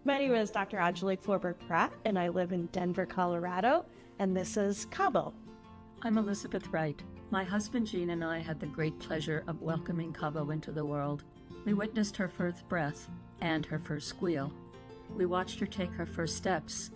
My name is Dr. Anjali Pratt, and I live in Denver, Colorado, and this is Cabo. I'm Elizabeth Wright. My husband Gene and I had the great pleasure of welcoming Cabo into the world. We witnessed her first breath and her first squeal. We watched her take her first steps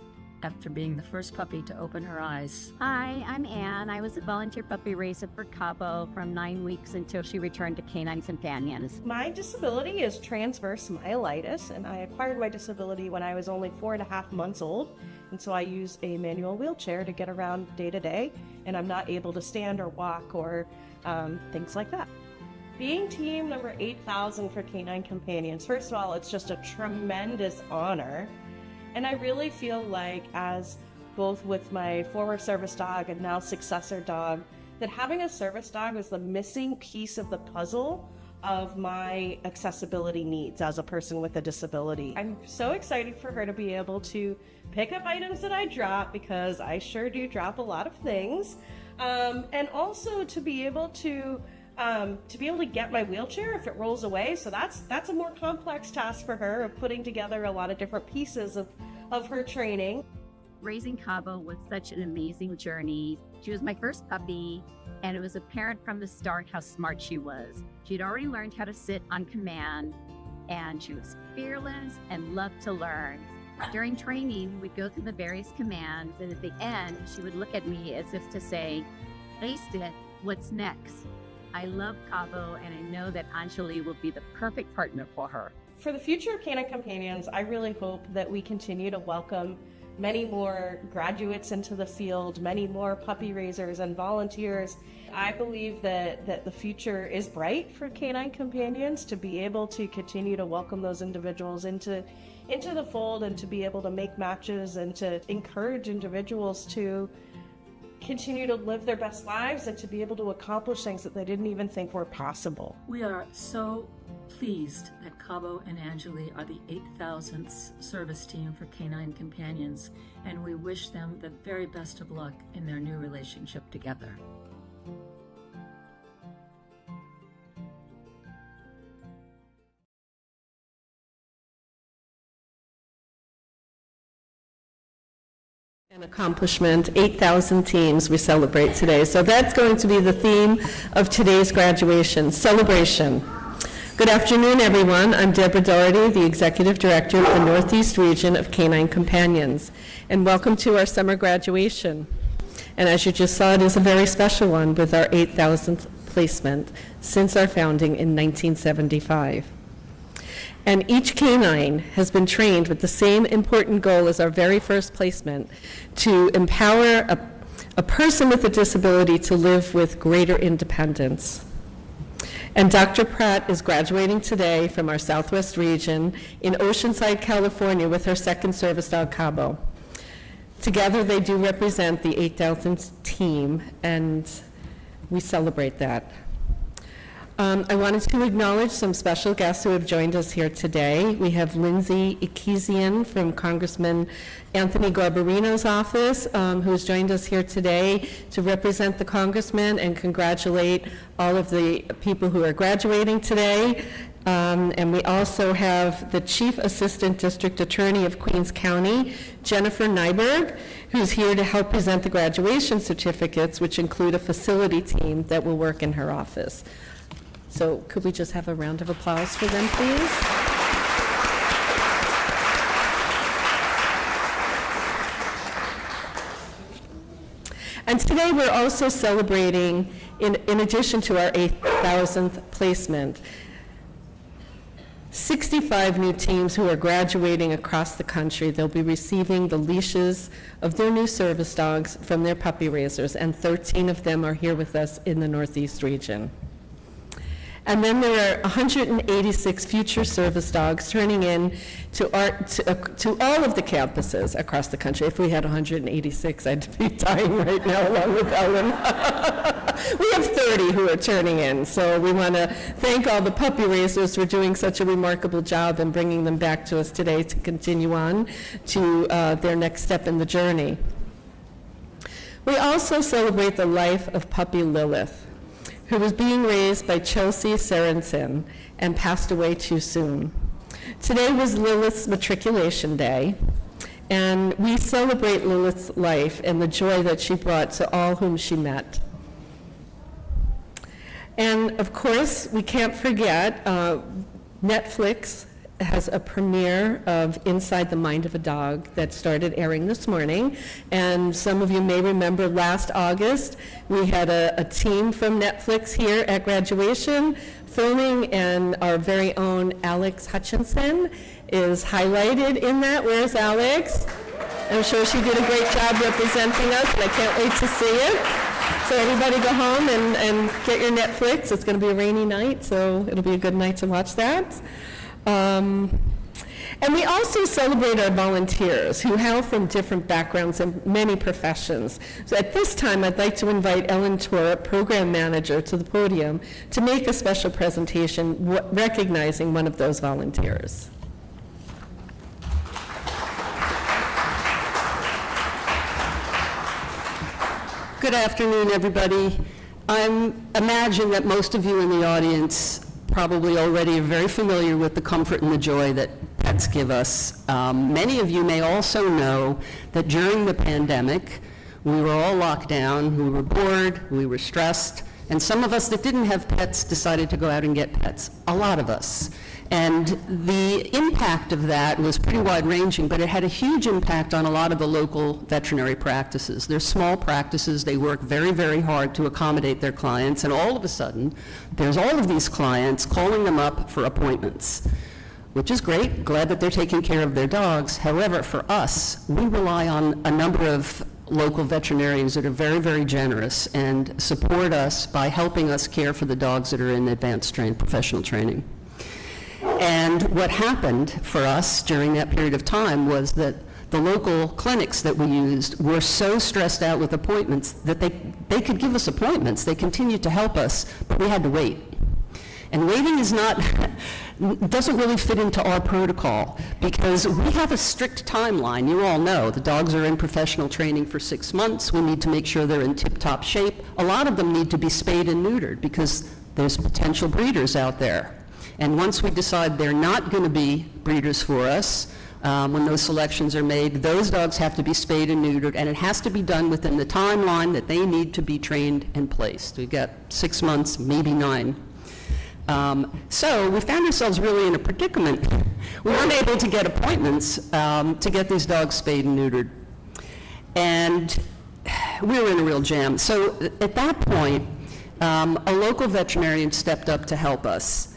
after being the first puppy to open her eyes. Hi, I'm Ann. I was a volunteer puppy raiser for Cabo from 9 weeks until she returned to Canine Companions. My disability is transverse myelitis, and I acquired my disability when I was only 4.5 months old. And so I use a manual wheelchair to get around day to day, and I'm not able to stand or walk or things like that. Being team number 8,000 for Canine Companions, first of all, it's just a tremendous honor. And I really feel like, as both with my former service dog and now successor dog, that having a service dog was the missing piece of the puzzle of my accessibility needs as a person with a disability. I'm so excited for her to be able to pick up items that I drop, because I sure do drop a lot of things, and also to be able to get my wheelchair if it rolls away. So that's a more complex task for her, of putting together a lot of different pieces of her training. Raising Cabo was such an amazing journey. She was my first puppy, and it was apparent from the start how smart she was. She'd already learned how to sit on command, and she was fearless and loved to learn. During training, we'd go through the various commands, and at the end, she would look at me as if to say, "Aced it, what's next?" I love Cabo, and I know that Anjali will be the perfect partner for her. For the future of Canine Companions, I really hope that we continue to welcome many more graduates into the field, many more puppy raisers and volunteers. I believe that the future is bright for Canine Companions, to be able to continue to welcome those individuals into the fold, and to be able to make matches, and to encourage individuals to continue to live their best lives, and to be able to accomplish things that they didn't even think were possible. We are so pleased that Cabo and Anjali are the 8,000th service team for Canine Companions, and we wish them the very best of luck in their new relationship together. An accomplishment, 8,000 teams we celebrate today. So that's going to be the theme of today's graduation, celebration. Good afternoon, everyone. I'm Deborah Doherty, the Executive Director of the Northeast Region of Canine Companions, and welcome to our summer graduation. And as you just saw, it is a very special one, with our 8,000th placement since our founding in 1975. And each canine has been trained with the same important goal as our very first placement, to empower a person with a disability to live with greater independence. And Dr. Pratt is graduating today from our Southwest region in Oceanside, California, with her second service dog, Cabo. Together, they do represent the 8,000th team, and we celebrate that. I wanted to acknowledge some special guests who have joined us here today. We have Lindsay Ekezian from Congressman Anthony Garbarino's office, who has joined us here today to represent the congressman and congratulate all of the people who are graduating today. And we also have the Chief Assistant District Attorney of Queens County, Jennifer Nyberg, who's here to help present the graduation certificates, which include a facility team that will work in her office. So could we just have a round of applause for them, please? And today we're also celebrating, in addition to our 8,000th placement, 65 new teams who are graduating across the country. They'll be receiving the leashes of their new service dogs from their puppy raisers, and 13 of them are here with us in the Northeast region. And then there are 186 future service dogs turning in to all of the campuses across the country. If we had 186, I'd be dying right now along with Ellen. We have 30 who are turning in, so we want to thank all the puppy raisers for doing such a remarkable job and bringing them back to us today to continue on to their next step in the journey. We also celebrate the life of puppy Lilith, who was being raised by Chelsea Sorensen and passed away too soon. Today was Lilith's matriculation day, and we celebrate Lilith's life and the joy that she brought to all whom she met. And of course, we can't forget, Netflix has a premiere of Inside the Mind of a Dog that started airing this morning. And some of you may remember last August, we had a team from Netflix here at graduation filming, and our very own Alex Hutchinson is highlighted in that. Where's Alex? I'm sure she did a great job representing us, and I can't wait to see it. So everybody go home and get your Netflix. It's going to be a rainy night, so it'll be a good night to watch that. And we also celebrate our volunteers who hail from different backgrounds and many professions. So at this time, I'd like to invite Ellen Torp, Program Manager, to the podium to make a special presentation recognizing one of those volunteers. Good afternoon, everybody. I imagine that most of you in the audience probably already are very familiar with the comfort and the joy that pets give us. Many of you may also know that during the pandemic, we were all locked down, we were bored, we were stressed, and some of us that didn't have pets decided to go out and get pets, a lot of us. And the impact of that was pretty wide-ranging, but it had a huge impact on a lot of the local veterinary practices. They're small practices, they work very, very hard to accommodate their clients, and all of a sudden, there's all of these clients calling them up for appointments, which is great, glad that they're taking care of their dogs. However, for us, we rely on a number of local veterinarians that are very, very generous and support us by helping us care for the dogs that are in advanced professional training. And what happened for us during that period of time was that the local clinics that we used were so stressed out with appointments that they could give us appointments. They continued to help us, but we had to wait. And waiting is doesn't really fit into our protocol because we have a strict timeline. You all know the dogs are in professional training for 6 months. We need to make sure they're in tip-top shape. A lot of them need to be spayed and neutered because there's potential breeders out there. And once we decide they're not going to be breeders for us, when those selections are made, those dogs have to be spayed and neutered, and it has to be done within the timeline that they need to be trained and placed. We've got 6 months, maybe 9. So we found ourselves really in a predicament. We weren't able to get appointments to get these dogs spayed and neutered. And we were in a real jam. So at that point, a local veterinarian stepped up to help us.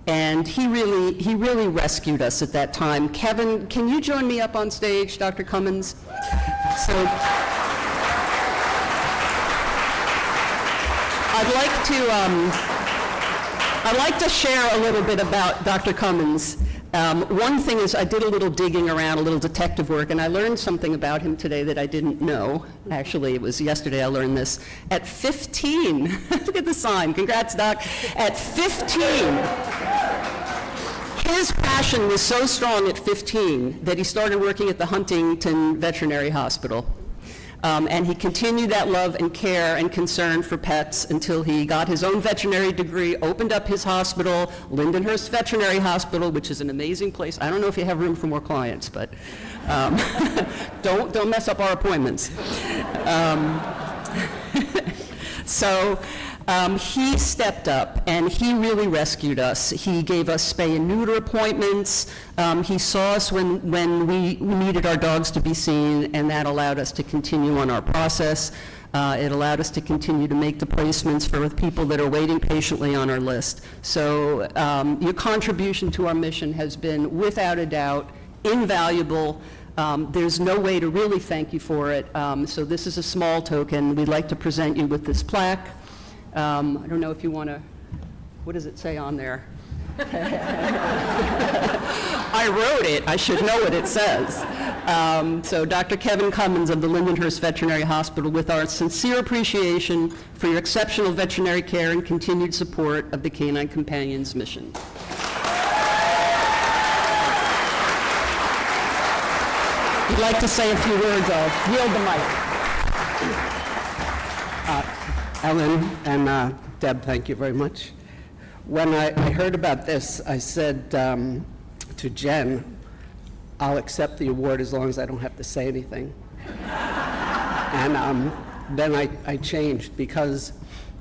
And he really rescued us at that time. Kevin, can you join me up on stage, Dr. Cummins? So I'd like to share a little bit about Dr. Cummins. One thing is I did a little digging around, a little detective work, and I learned something about him today that I didn't know. Actually, it was yesterday I learned this. At 15, look at the sign, congrats, Doc. At 15, his passion was so strong at 15 that he started working at the Huntington Veterinary Hospital. And he continued that love and care and concern for pets until he got his own veterinary degree, opened up his hospital, Lindenhurst Veterinary Hospital, which is an amazing place. I don't know if you have room for more clients, but don't mess up our appointments. So he stepped up and he really rescued us. He gave us spay and neuter appointments. He saw us when we needed our dogs to be seen, and that allowed us to continue on our process. It allowed us to continue to make the placements for people that are waiting patiently on our list. So your contribution to our mission has been, without a doubt, invaluable. There's no way to really thank you for it. So this is a small token. We'd like to present you with this plaque. I don't know if you want to, what does it say on there? I wrote it, I should know what it says. So Dr. Kevin Cummins of the Lindenhurst Veterinary Hospital, with our sincere appreciation for your exceptional veterinary care and continued support of the Canine Companions mission. If you'd like to say a few words, I'll yield the mic. Ellen and Deb, thank you very much. When I heard about this, I said, to Jen, I'll accept the award as long as I don't have to say anything. And then I changed because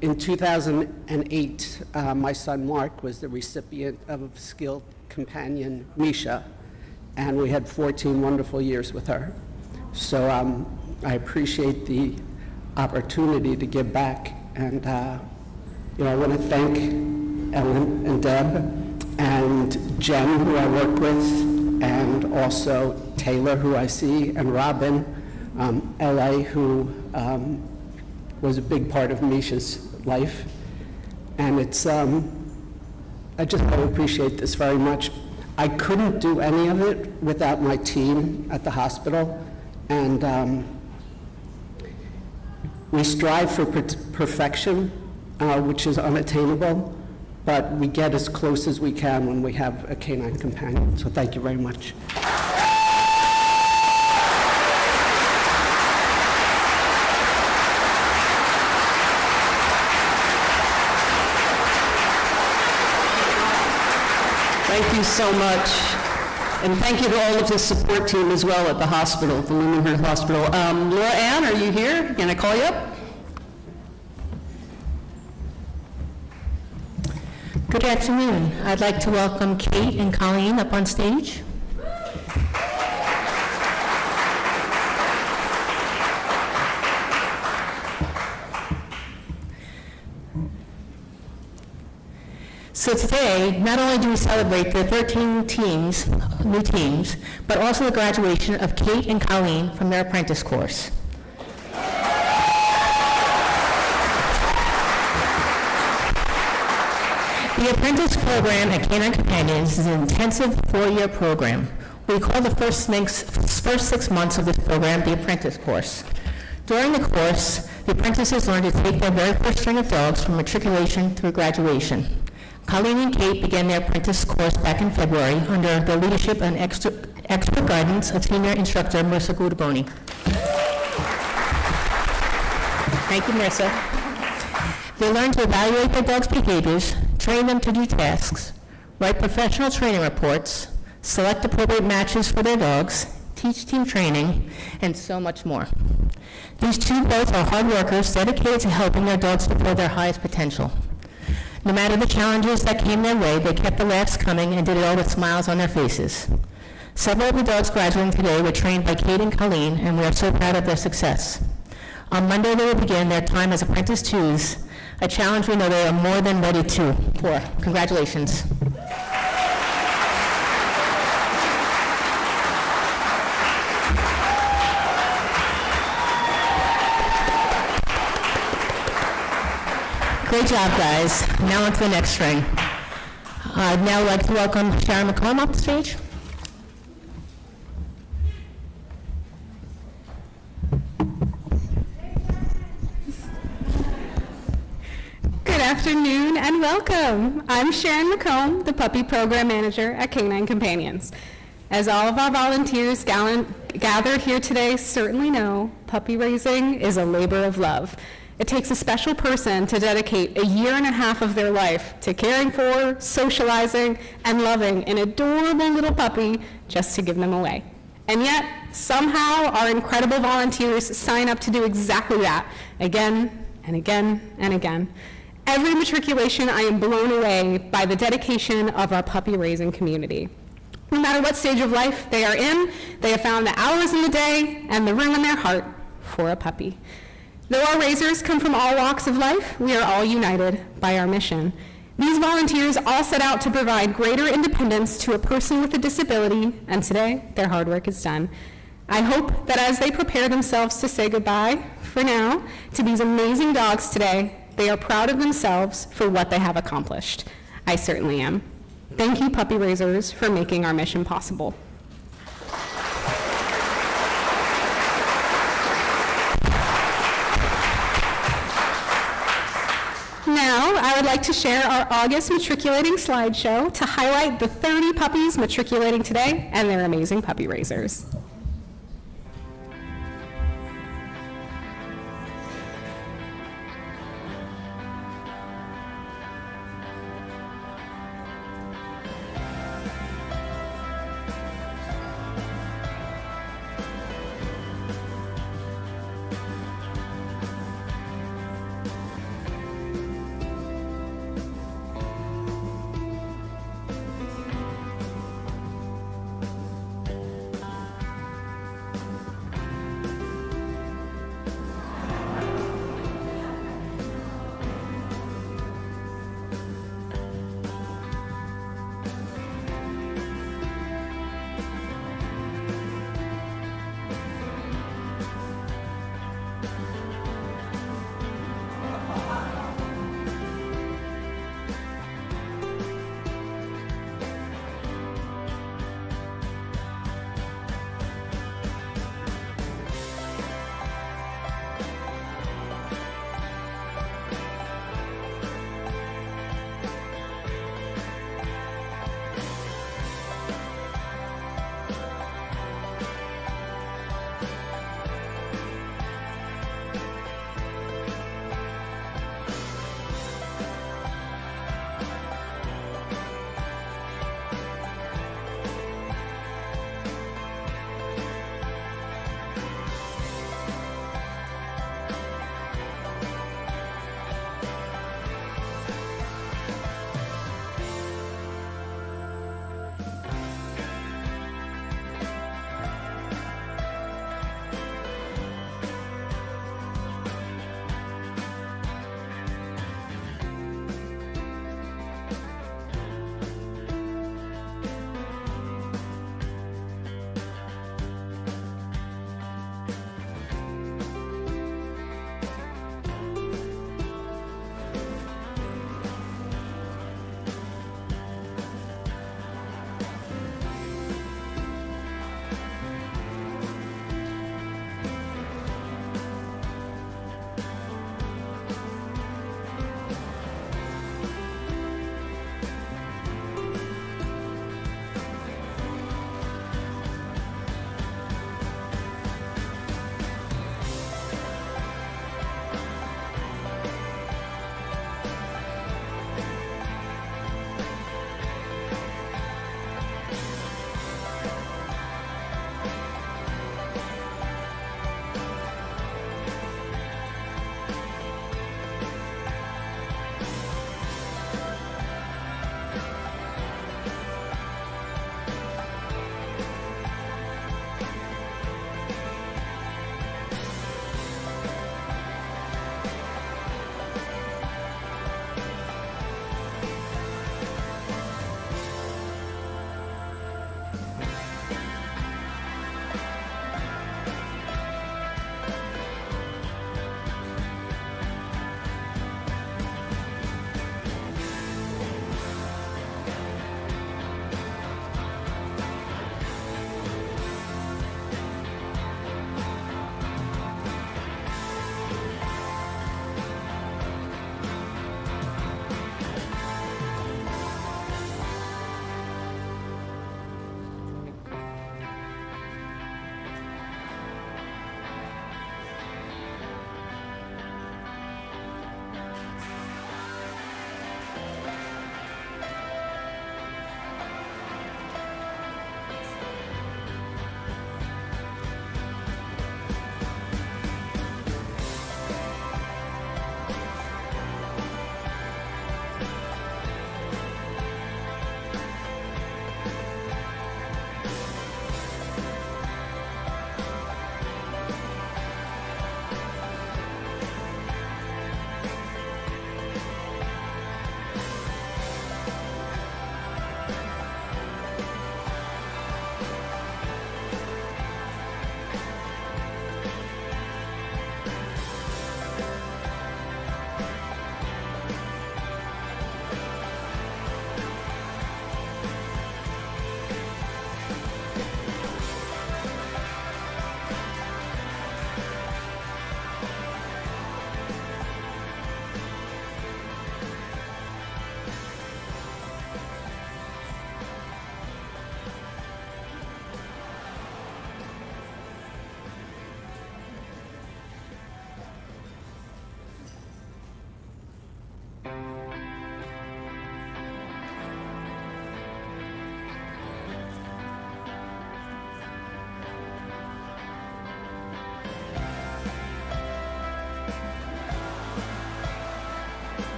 in 2008, my son Mark was the recipient of a skilled companion, Misha, and we had 14 wonderful years with her. So I appreciate the opportunity to give back, and I want to thank Ellen and Deb and Jen, who I work with, and also Taylor, who I see, and Robin, L.A., who was a big part of Misha's life. And it's, I appreciate this very much. I couldn't do any of it without my team at the hospital, and we strive for perfection, which is unattainable, but we get as close as we can when we have a canine companion. So thank you very much. Thank you so much. And thank you to all of the support team as well at the hospital, the Lindenhurst Hospital. Laura Ann, are you here? Can I call you up? Good afternoon. I'd like to welcome Kate and Colleen up on stage. So today, not only do we celebrate the 13 teams, new teams, but also the graduation of Kate and Colleen from their apprentice course. The apprentice program at Canine Companions is an intensive 4-year program. We call the first 6 months of this program the apprentice course. During the course, the apprentices learn to take their very first string of dogs from matriculation through graduation. Colleen and Kate began their apprentice course back in February under the leadership and expert guidance of senior instructor Marissa Gudaboni. Thank you, Marissa. They learn to evaluate their dog's behaviors, train them to do tasks, write professional training reports, select appropriate matches for their dogs, teach team training, and so much more. These two both are hard workers dedicated to helping their dogs fulfill their highest potential. No matter the challenges that came their way, they kept the laughs coming and did it all with smiles on their faces. Several of the dogs graduating today were trained by Kate and Colleen, and we are so proud of their success. On Monday, they will begin their time as Apprentice 2s, a challenge we know they are more than ready for. Congratulations. Great job, guys. Now on to the next string. I'd now like to welcome Sharon McComb up the stage. Good afternoon and welcome. I'm Sharon McComb, the Puppy Program Manager at Canine Companions. As all of our volunteers gathered here today certainly know, puppy raising is a labor of love. It takes a special person to dedicate 1.5 years of their life to caring for, socializing, and loving an adorable little puppy just to give them away. And yet, somehow, our incredible volunteers sign up to do exactly that, again and again and again. Every matriculation, I am blown away by the dedication of our puppy raising community. No matter what stage of life they are in, they have found the hours in the day and the room in their heart for a puppy. Though our raisers come from all walks of life, we are all united by our mission. These volunteers all set out to provide greater independence to a person with a disability, and today their hard work is done. I hope that as they prepare themselves to say goodbye, for now, to these amazing dogs today, they are proud of themselves for what they have accomplished. I certainly am. Thank you, puppy raisers, for making our mission possible. Now, I would like to share our August matriculating slideshow to highlight the 30 puppies matriculating today and their amazing puppy raisers.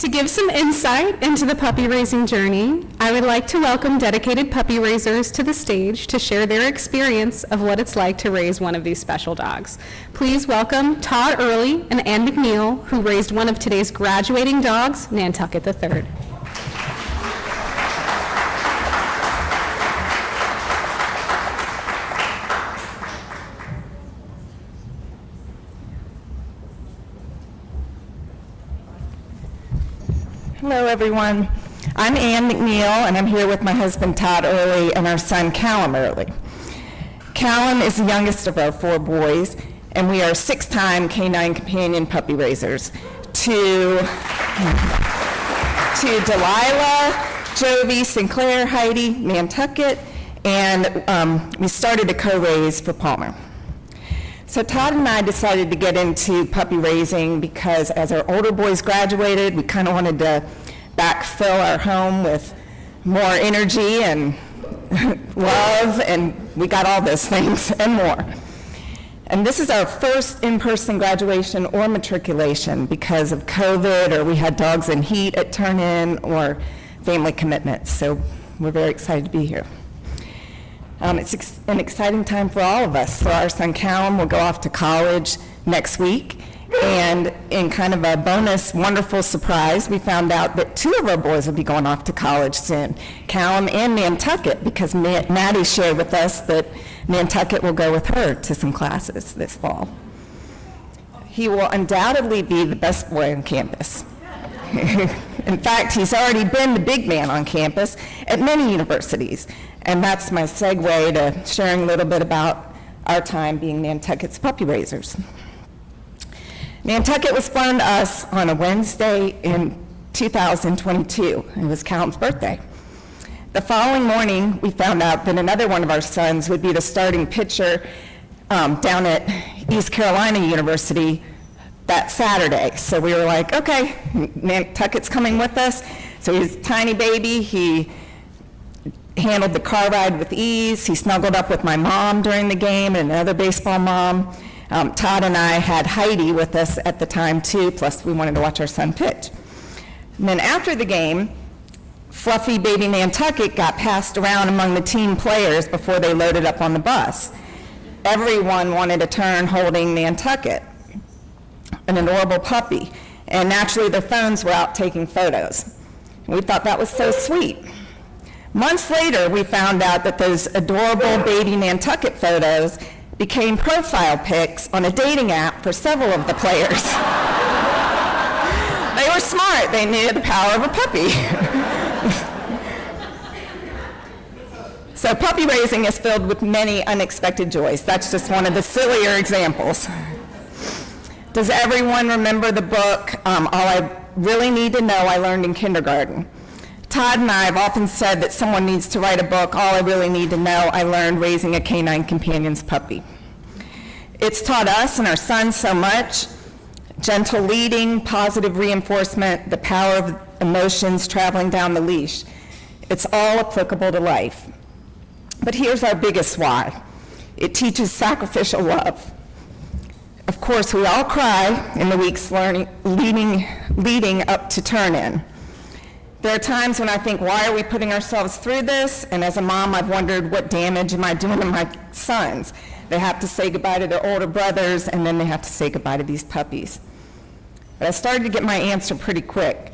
To give some insight into the puppy raising journey, I would like to welcome dedicated puppy raisers to the stage to share their experience of what it's like to raise one of these special dogs. Please welcome Todd Early and Ann McNeil, who raised one of today's graduating dogs, Nantucket III. Hello, everyone. I'm Ann McNeil, and I'm here with my husband, Todd Early, and our son, Callum Early. Callum is the youngest of our 4 boys, and we are 6-time Canine Companion puppy raisers to Delilah, Jovi, Sinclair, Heidi, Nantucket, and we started a co-raise for Palmer. So Todd and I decided to get into puppy raising because as our older boys graduated, we kind of wanted to backfill our home with more energy and love, and we got all those things and more. And this is our first in-person graduation or matriculation because of COVID, or we had dogs in heat at turn-in, or family commitments. So we're very excited to be here. It's an exciting time for all of us. So our son Callum will go off to college next week, and in kind of a bonus, wonderful surprise, we found out that 2 of our boys will be going off to college soon, Callum and Nantucket, because Maddie shared with us that Nantucket will go with her to some classes this fall. He will undoubtedly be the best boy on campus. In fact, he's already been the big man on campus at many universities. And that's my segue to sharing a little bit about our time being Nantucket's puppy raisers. Nantucket was born to us on a Wednesday in 2022. It was Callum's birthday. The following morning, we found out that another one of our sons would be the starting pitcher down at East Carolina University that Saturday. So we were like, okay, Nantucket's coming with us. So he's a tiny baby. He handled the car ride with ease. He snuggled up with my mom during the game and another baseball mom. Todd and I had Heidi with us at the time too, plus we wanted to watch our son pitch. And then after the game, fluffy baby Nantucket got passed around among the team players before they loaded up on the bus. Everyone wanted a turn holding Nantucket, an adorable puppy, and naturally their phones were out taking photos. We thought that was so sweet. Months later, we found out that those adorable baby Nantucket photos became profile pics on a dating app for several of the players. They were smart. They knew the power of a puppy. So puppy raising is filled with many unexpected joys. That's just one of the sillier examples. Does everyone remember the book, All I Really Need to Know I Learned in Kindergarten? Todd and I have often said that someone needs to write a book, All I Really Need to Know I Learned Raising a Canine Companions Puppy. It's taught us and our sons so much: gentle leading, positive reinforcement, the power of emotions traveling down the leash. It's all applicable to life. But here's our biggest why. It teaches sacrificial love. Of course, we all cry in the weeks leading up to turn-in. There are times when I think, why are we putting ourselves through this? And as a mom, I've wondered, what damage am I doing to my sons? They have to say goodbye to their older brothers, and then they have to say goodbye to these puppies. But I started to get my answer pretty quick.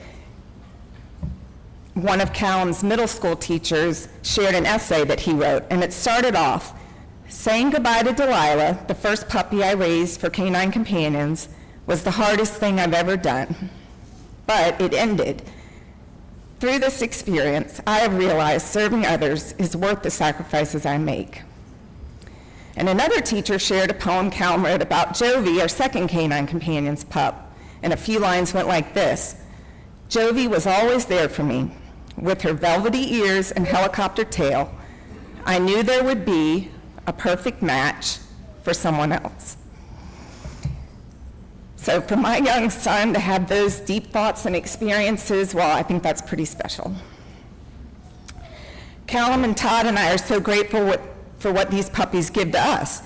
One of Callum's middle school teachers shared an essay that he wrote, and it started off, saying goodbye to Delilah, the first puppy I raised for Canine Companions, was the hardest thing I've ever done. But it ended. Through this experience, I have realized serving others is worth the sacrifices I make. And another teacher shared a poem Callum wrote about Jovi, our second Canine Companions pup, and a few lines went like this: Jovi was always there for me. With her velvety ears and helicopter tail, I knew there would be a perfect match for someone else. So for my young son to have those deep thoughts and experiences, well, I think that's pretty special. Callum and Todd and I are so grateful for what these puppies give to us.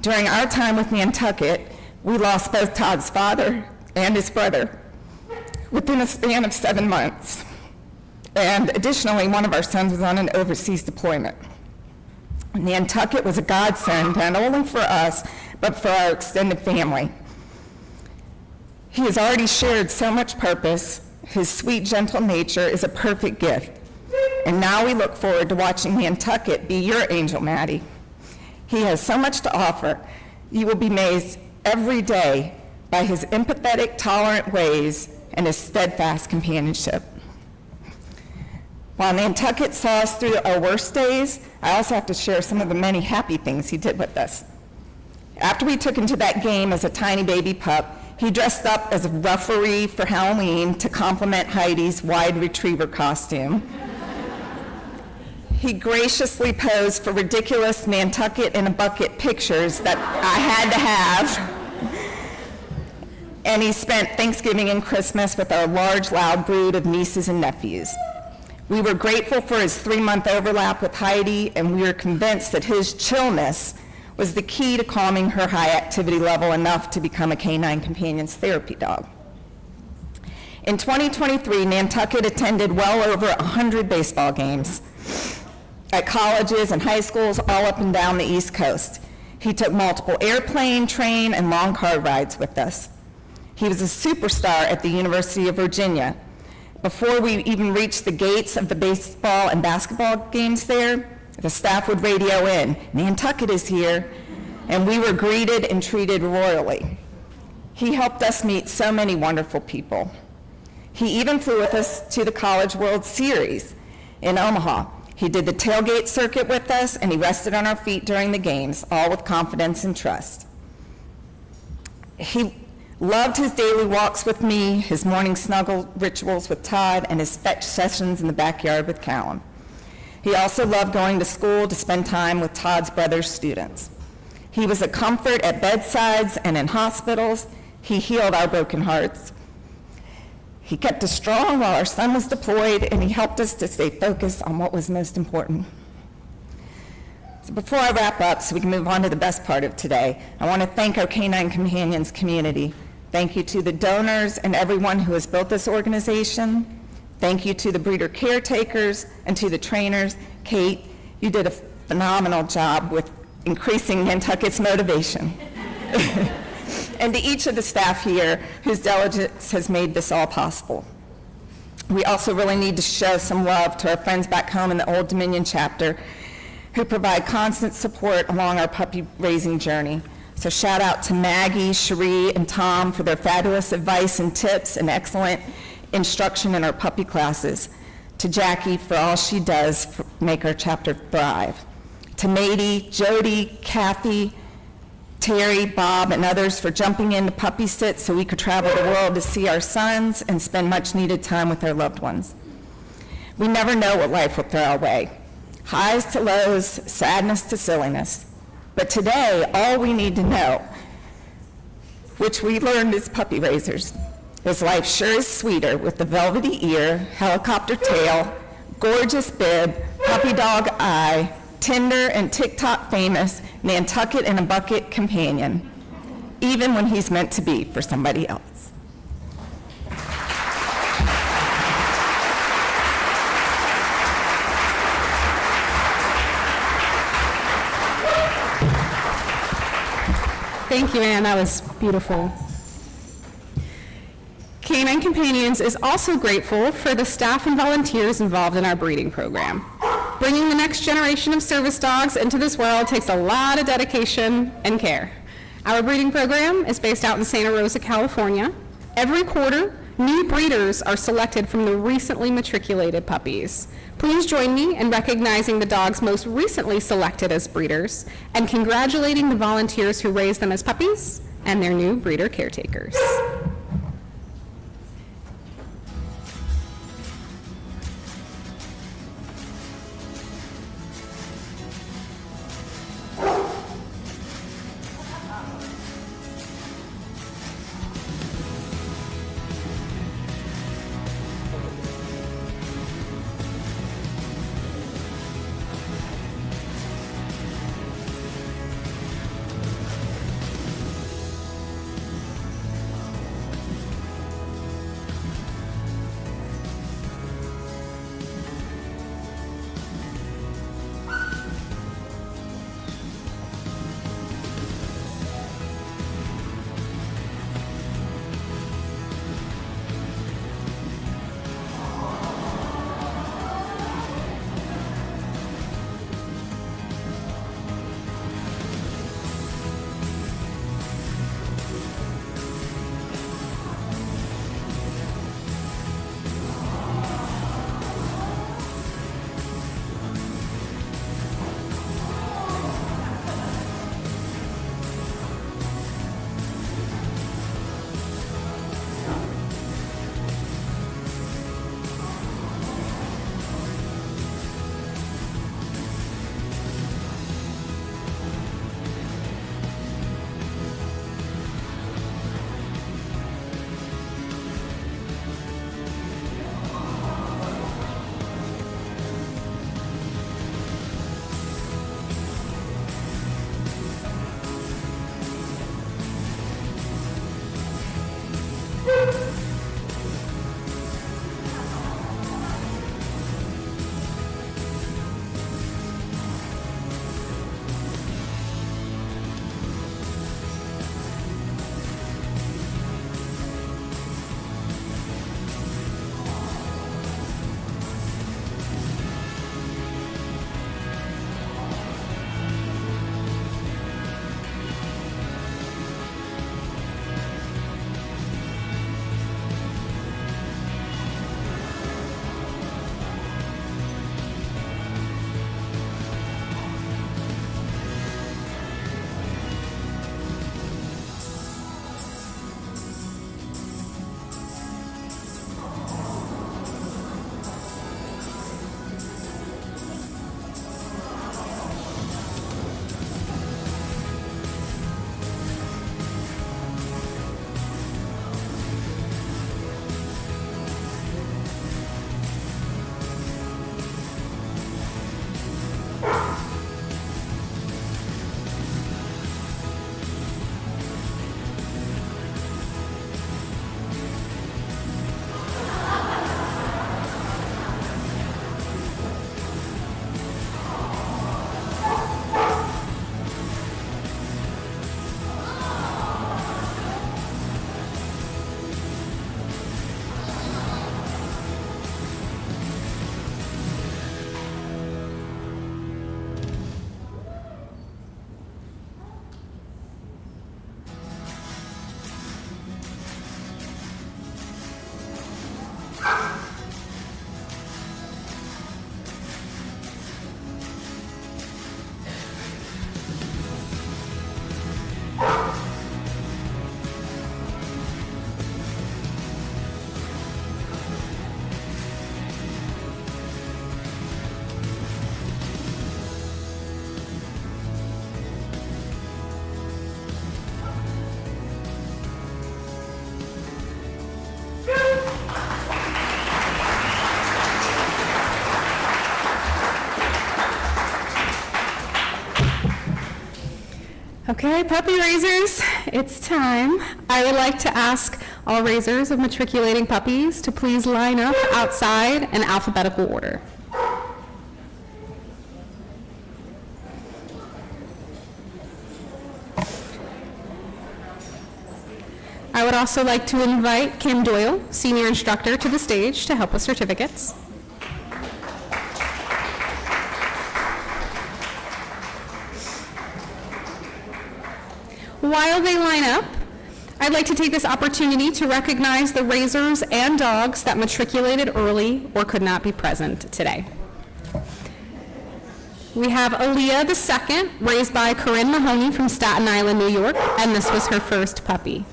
During our time with Nantucket, we lost both Todd's father and his brother. within a span of 7 months. And additionally, one of our sons was on an overseas deployment. Nantucket was a godsend, not only for us, but for our extended family. He has already shared so much purpose. His sweet, gentle nature is a perfect gift. And now we look forward to watching Nantucket be your angel, Maddie. He has so much to offer. You will be amazed every day by his empathetic, tolerant ways and his steadfast companionship. While Nantucket saw us through our worst days, I also have to share some of the many happy things he did with us. After we took him to that game as a tiny baby pup, he dressed up as a referee for Halloween to complement Heidi's wide retriever costume. He graciously posed for ridiculous Nantucket in a bucket pictures that I had to have. And he spent Thanksgiving and Christmas with our large, loud brood of nieces and nephews. We were grateful for his 3-month overlap with Heidi, and we were convinced that his chillness was the key to calming her high activity level enough to become a Canine Companions therapy dog. In 2023, Nantucket attended well over 100 baseball games at colleges and high schools all up and down the East Coast. He took multiple airplane, train, and long car rides with us. He was a superstar at the University of Virginia. Before we even reached the gates of the baseball and basketball games there, the staff would radio in, "Nantucket is here," and we were greeted and treated royally. He helped us meet so many wonderful people. He even flew with us to the College World Series in Omaha. He did the tailgate circuit with us, and he rested on our feet during the games, all with confidence and trust. He loved his daily walks with me, his morning snuggle rituals with Todd, and his fetch sessions in the backyard with Callum. He also loved going to school to spend time with Todd's brother's students. He was a comfort at bedsides and in hospitals. He healed our broken hearts. He kept us strong while our son was deployed, and he helped us to stay focused on what was most important. So before I wrap up, so we can move on to the best part of today, I want to thank our Canine Companions community. Thank you to the donors and everyone who has built this organization. Thank you to the breeder caretakers and to the trainers. Kate, you did a phenomenal job with increasing Nantucket's motivation. And to each of the staff here whose diligence has made this all possible. We also really need to show some love to our friends back home in the Old Dominion chapter who provide constant support along our puppy raising journey. So shout out to Maggie, Cherie, and Tom for their fabulous advice and tips and excellent instruction in our puppy classes. To Jackie for all she does to make our chapter thrive. To Mady, Jody, Kathy, Terry, Bob, and others for jumping into puppy sit so we could travel the world to see our sons and spend much needed time with our loved ones. We never know what life will throw our way. Highs to lows, sadness to silliness. But today, all we need to know, which we learned as puppy raisers, is life sure is sweeter with the velvety ear, helicopter tail, gorgeous bib, puppy dog eye, Tinder and TikTok famous Nantucket in a bucket companion, even when he's meant to be for somebody else. Thank you, Ann. That was beautiful. Canine Companions is also grateful for the staff and volunteers involved in our breeding program. Bringing the next generation of service dogs into this world takes a lot of dedication and care. Our breeding program is based out in Santa Rosa, California. Every quarter, new breeders are selected from the recently matriculated puppies. Please join me in recognizing the dogs most recently selected as breeders and congratulating the volunteers who raised them as puppies and their new breeder caretakers. Okay, puppy raisers, it's time. I would like to ask all raisers of matriculating puppies to please line up outside in alphabetical order. I would also like to invite Kim Doyle, senior instructor, to the stage to help with certificates. While they line up, I'd like to take this opportunity to recognize the raisers and dogs that matriculated early or could not be present today. We have Aaliyah II, raised by Corinne Mahoney from Staten Island, New York, and this was her first puppy.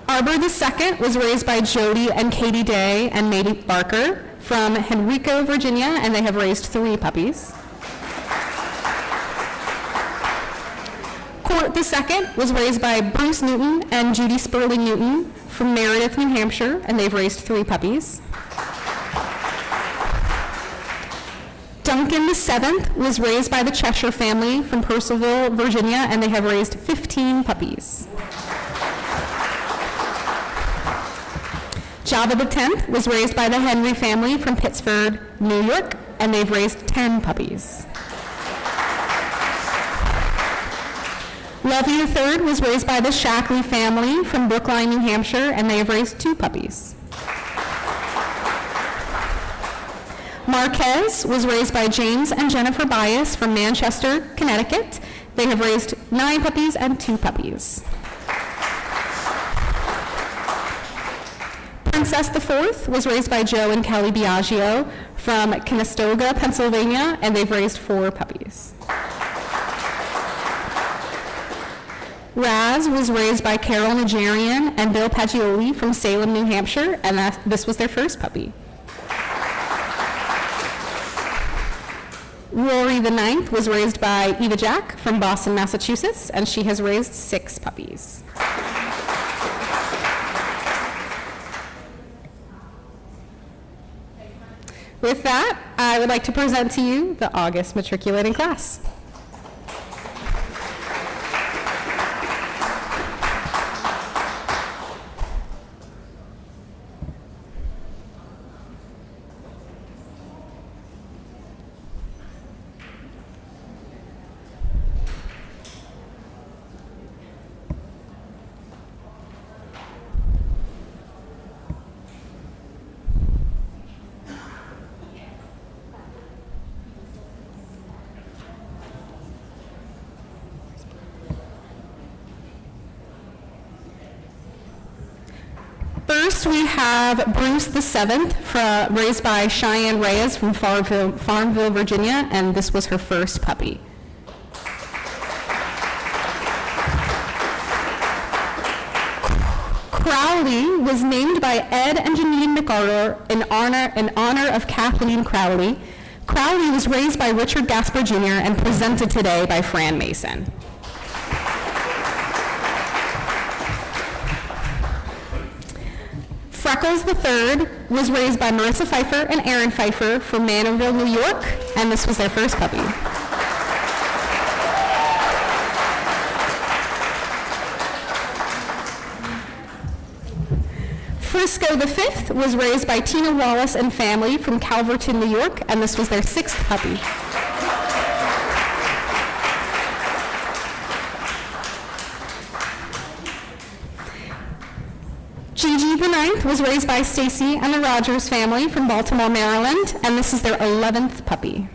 Arbor II was raised by Jody and Katie Day and Mady Barker from Henrico, Virginia, and they have raised 3 puppies. Court II was raised by Bruce Newton and Judy Sperling Newton from Meredith, New Hampshire, and they've raised 3 puppies. Duncan VII was raised by the Cheshire family from Purcellville, Virginia, and they have raised 15 puppies. Java X was raised by the Henry family from Pittsford, New York, and they've raised 10 puppies. Lovey III was raised by the Shackley family from Brookline, New Hampshire, and they have raised 2 puppies. Marquez was raised by James and Jennifer Bias from Manchester, Connecticut. They have raised 9 puppies and 2 puppies. Princess IV was raised by Joe and Kelly Biagio from Conestoga, Pennsylvania, and they've raised 4 puppies. Raz was raised by Carol Nigerian and Bill Pagioli from Salem, New Hampshire, and this was their first puppy. Rory IX was raised by Eva Jack from Boston, Massachusetts, and she has raised 6 puppies. With that, I would like to present to you the August matriculating class. First, we have Bruce VII, raised by Cheyenne Reyes from Farmville, Virginia, and this was her first puppy. Crowley was named by Ed and Janine McArthur in honor of Kathleen Crowley. Crowley was raised by Richard Gasper Jr. and presented today by Fran Mason. Freckles III was raised by Marissa Pfeiffer and Aaron Pfeiffer from Manorville, New York, and this was their first puppy. Frisco V was raised by Tina Wallace and family from Calverton, New York, and this was their 6th puppy. Gigi IX was raised by Stacy and the Rogers family from Baltimore, Maryland, and this is their 11th puppy.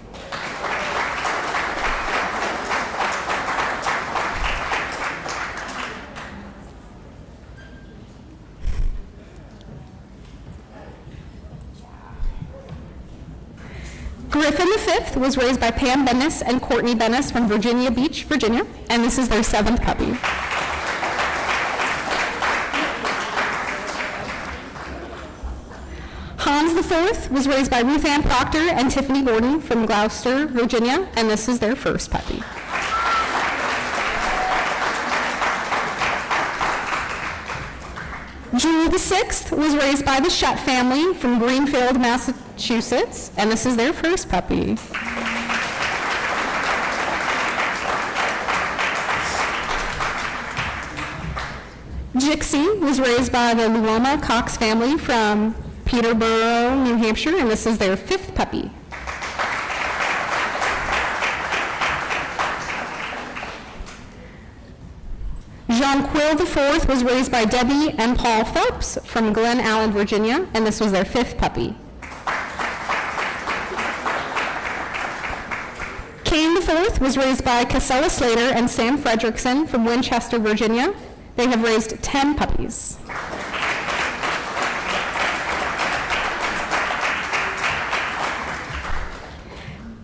Griffin V was raised by Pam Bennis and Courtney Bennis from Virginia Beach, Virginia, and this is their 7th puppy. Hans IV was raised by Ruth Ann Proctor and Tiffany Gordon from Gloucester, Virginia, and this is their first puppy. Jewel VI was raised by the Shutt family from Greenfield, Massachusetts, and this is their first puppy. Jixie was raised by the Luoma Cox family from Peterborough, New Hampshire, and this is their 5th puppy. Jonquil IV was raised by Debbie and Paul Phelps from Glen Allen, Virginia, and this was their 5th puppy. Kane IV was raised by Casella Slater and Sam Fredrickson from Winchester, Virginia. They have raised 10 puppies.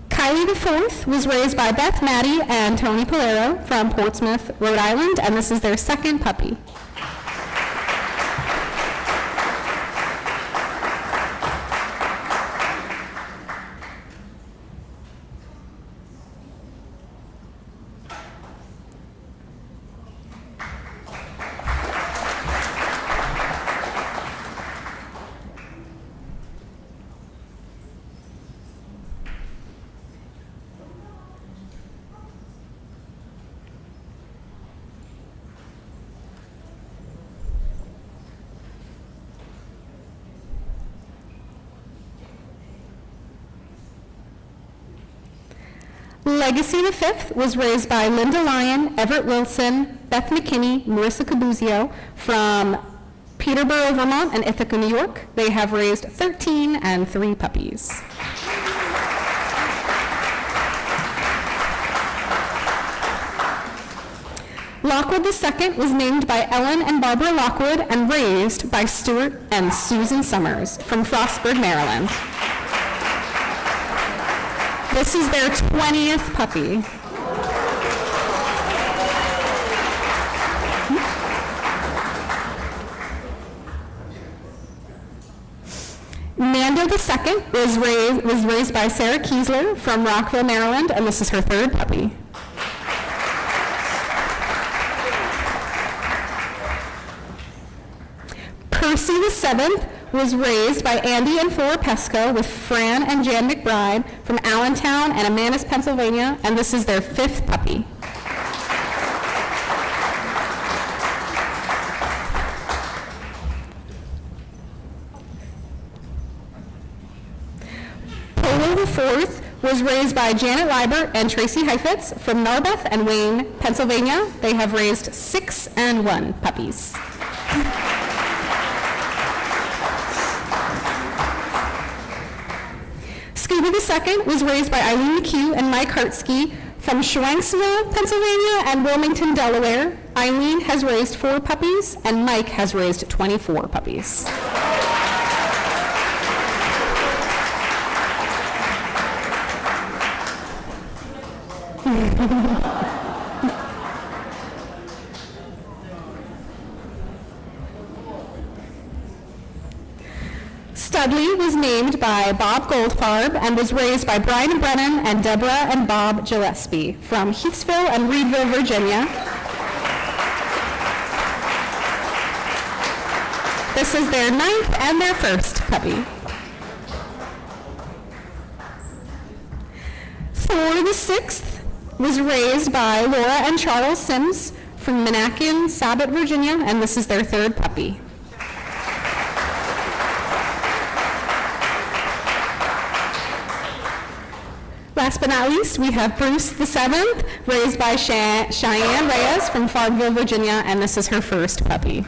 Kylie IV was raised by Beth Maddie and Tony Polero from Portsmouth, Rhode Island, and this is their 2nd puppy. Legacy V was raised by Linda Lyon, Everett Wilson, Beth McKinney, Marissa Cabuzio from Peterborough, Vermont, and Ithaca, New York. They have raised 13 and 3 puppies. Lockwood II was named by Ellen and Barbara Lockwood and raised by Stuart and Susan Summers from Frostburg, Maryland. This is their 20th puppy. Nando II was raised by Sarah Kiesler from Rockville, Maryland, and this is her 3rd puppy. Percy VII was raised by Andy and Flora Pesco with Fran and Jan McBride from Allentown and Amandus, Pennsylvania, and this is their 5th puppy. Polo IV was raised by Janet Liebert and Tracy Heifetz from Narberth and Wayne, Pennsylvania. They have raised 6 and 1 puppies. Scooby II was raised by Eileen McHugh and Mike Hartsky from Schwanksville, Pennsylvania, and Wilmington, Delaware. Eileen has raised 4 puppies, and Mike has raised 24 puppies. Studley was named by Bob Goldfarb and was raised by Brian Brennan and Deborah and Bob Gillespie from Heathsville and Reedville, Virginia. This is their 9th and their 1st puppy. Thor VI was raised by Laura and Charles Sims from Monacan, Sabot, Virginia, and this is their 3rd puppy. Last but not least, we have Bruce VII, raised by Cheyenne Reyes from Farmville, Virginia, and this is her 1st puppy.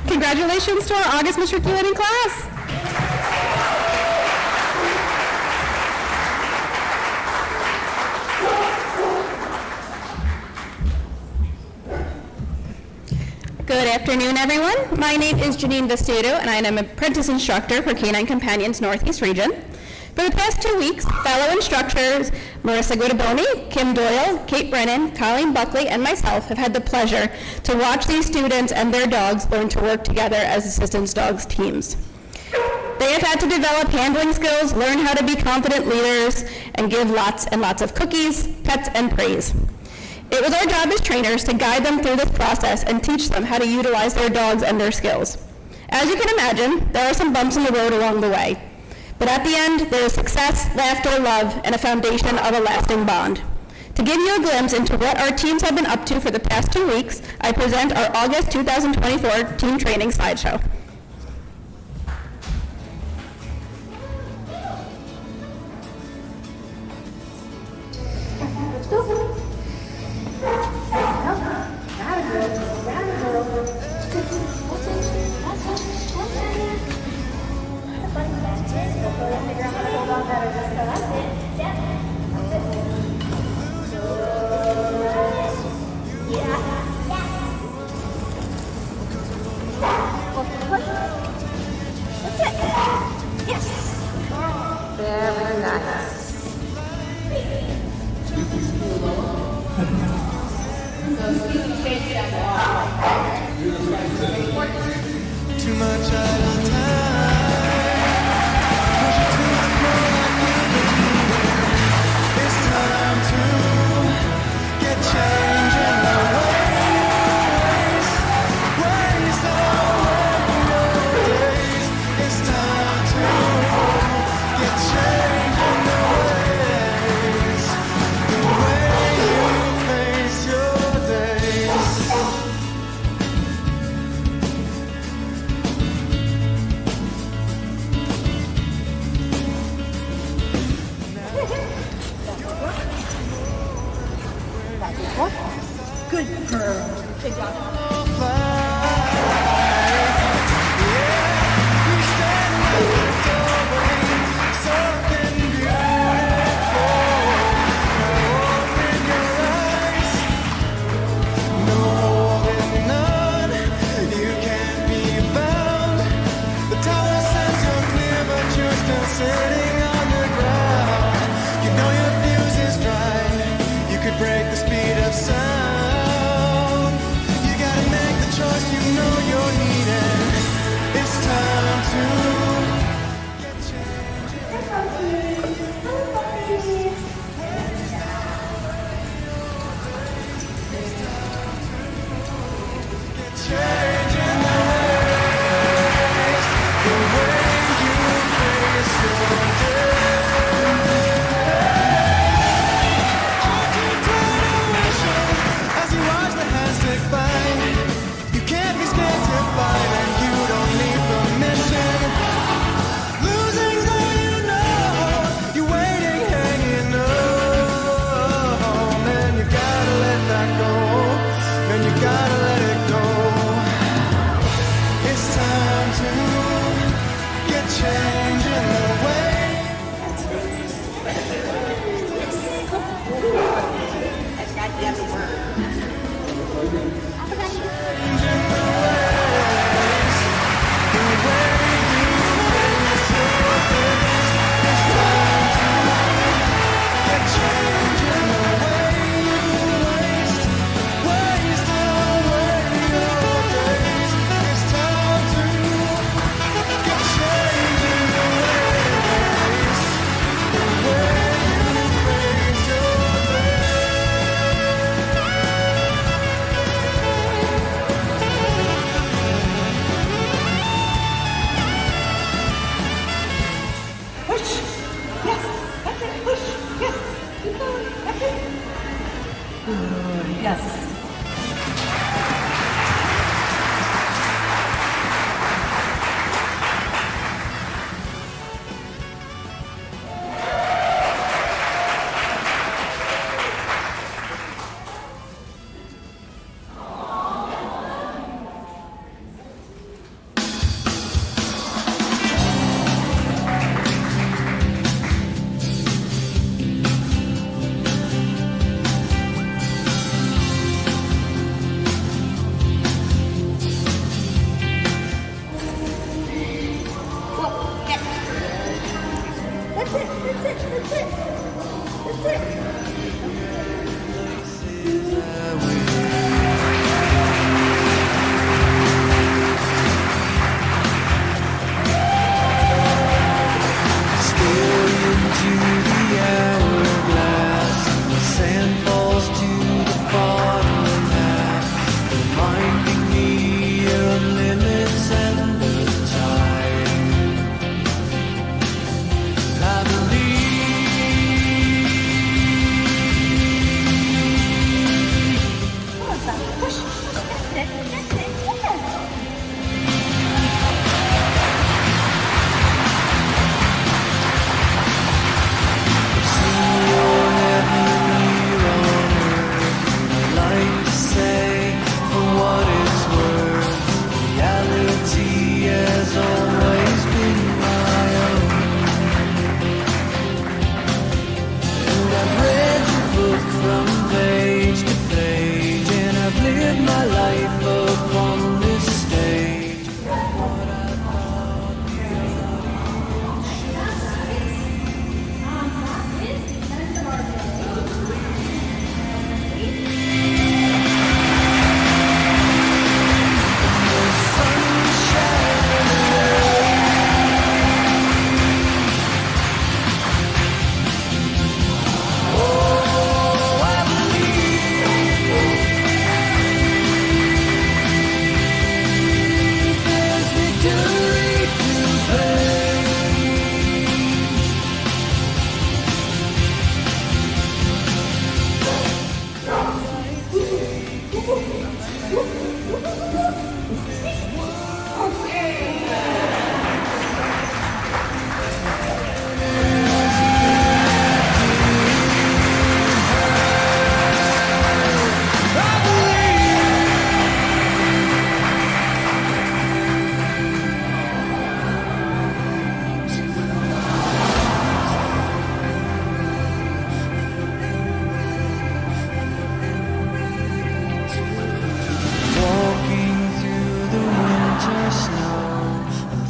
Congratulations to our August matriculating class. Good afternoon, everyone. My name is Janine Vestado, and I am an apprentice instructor for Canine Companions Northeast Region. For the past 2 weeks, fellow instructors Marissa Guidaboni, Kim Doyle, Kate Brennan, Colleen Buckley, and myself have had the pleasure to watch these students and their dogs learn to work together as assistance dogs teams. They have had to develop handling skills, learn how to be confident leaders, and give lots and lots of cookies, pets, and praise. It was our job as trainers to guide them through this process and teach them how to utilize their dogs and their skills. As you can imagine, there are some bumps in the road along the way. But at the end, there is success, laughter, love, and a foundation of a lasting bond. To give you a glimpse into what our teams have been up to for the past 2 weeks, I present our August 2024 team training slideshow. Too much idle time. Push it to the core like you believe. It's time to get change in the ways. Waste away your days. It's time to get change in the ways. The way you face your days. Sitting on the ground, you know your fuse is dry. You could break the speed of sound. You gotta make the choice you know you're needing. It's time to get change. Get change in the ways, the way you face your as you watch the hands tick by. You can't be scared to fight, and you don't need permission. Losing's all you know. You're waiting, hanging on. Man, you gotta let that go. Man, you gotta let it go. It's time to get change in the way.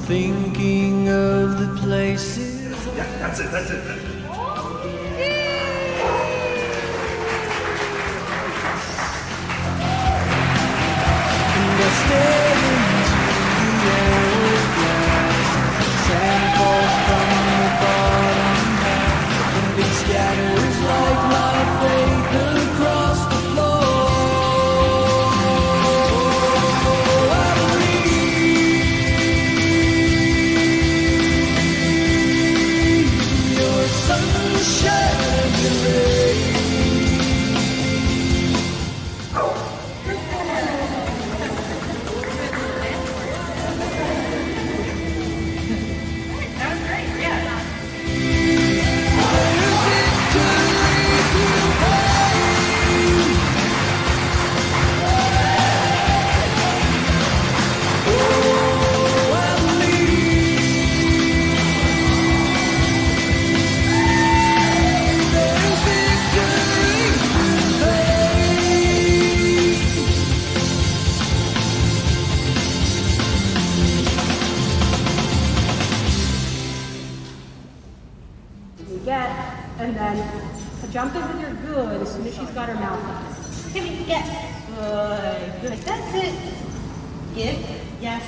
thinking of the places. Yeah, that's it. And I stare into the hourglass. Sand falls from the bottom half, and it scatters like my faith across the floor. I believe your sunshine and your rain. And then jump in with your good as soon as she's got her mouth open. Give me, get. Good. That's it. Give. Yes.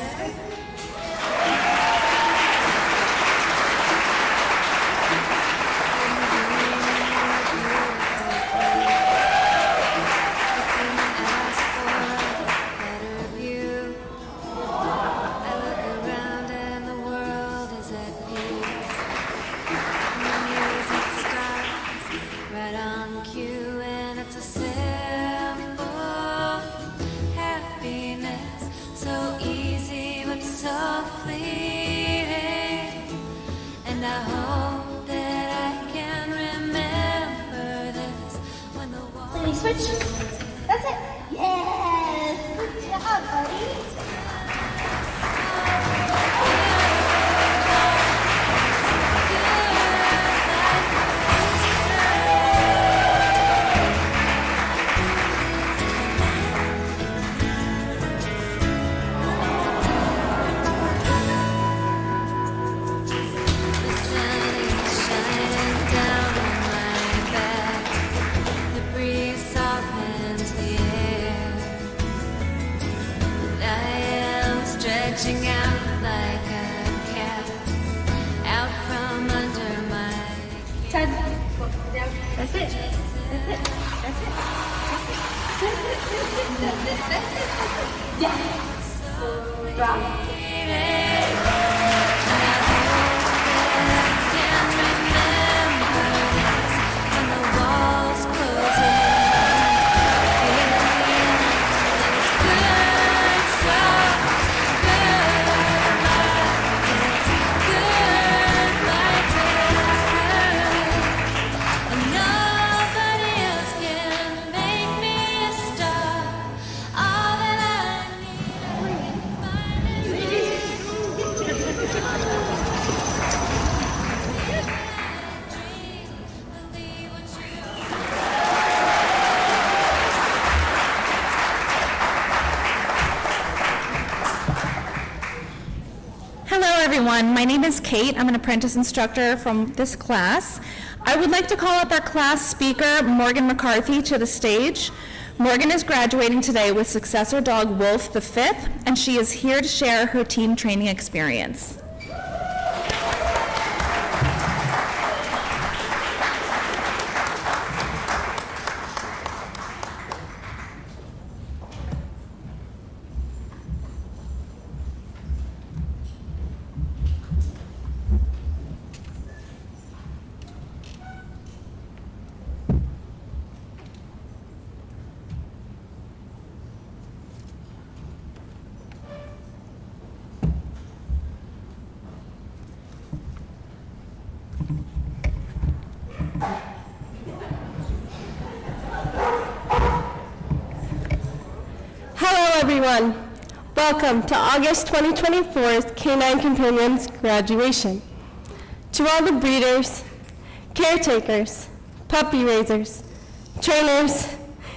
Switch. That's it. Yes. Good job, buddy. Stretching out like a cat out from under my Ted. That's it. That's it. That's it. Yeah. Drop. Everyone, my name is Kate. I'm an apprentice instructor from this class. I would like to call up our class speaker, Morgan McCarthy, to the stage. Morgan is graduating today with successor dog Wolf the Fifth, and she is here to share her team training experience. Hello everyone. Welcome to August 2024's Canine Companions graduation. To all the breeders, caretakers, puppy raisers, trainers,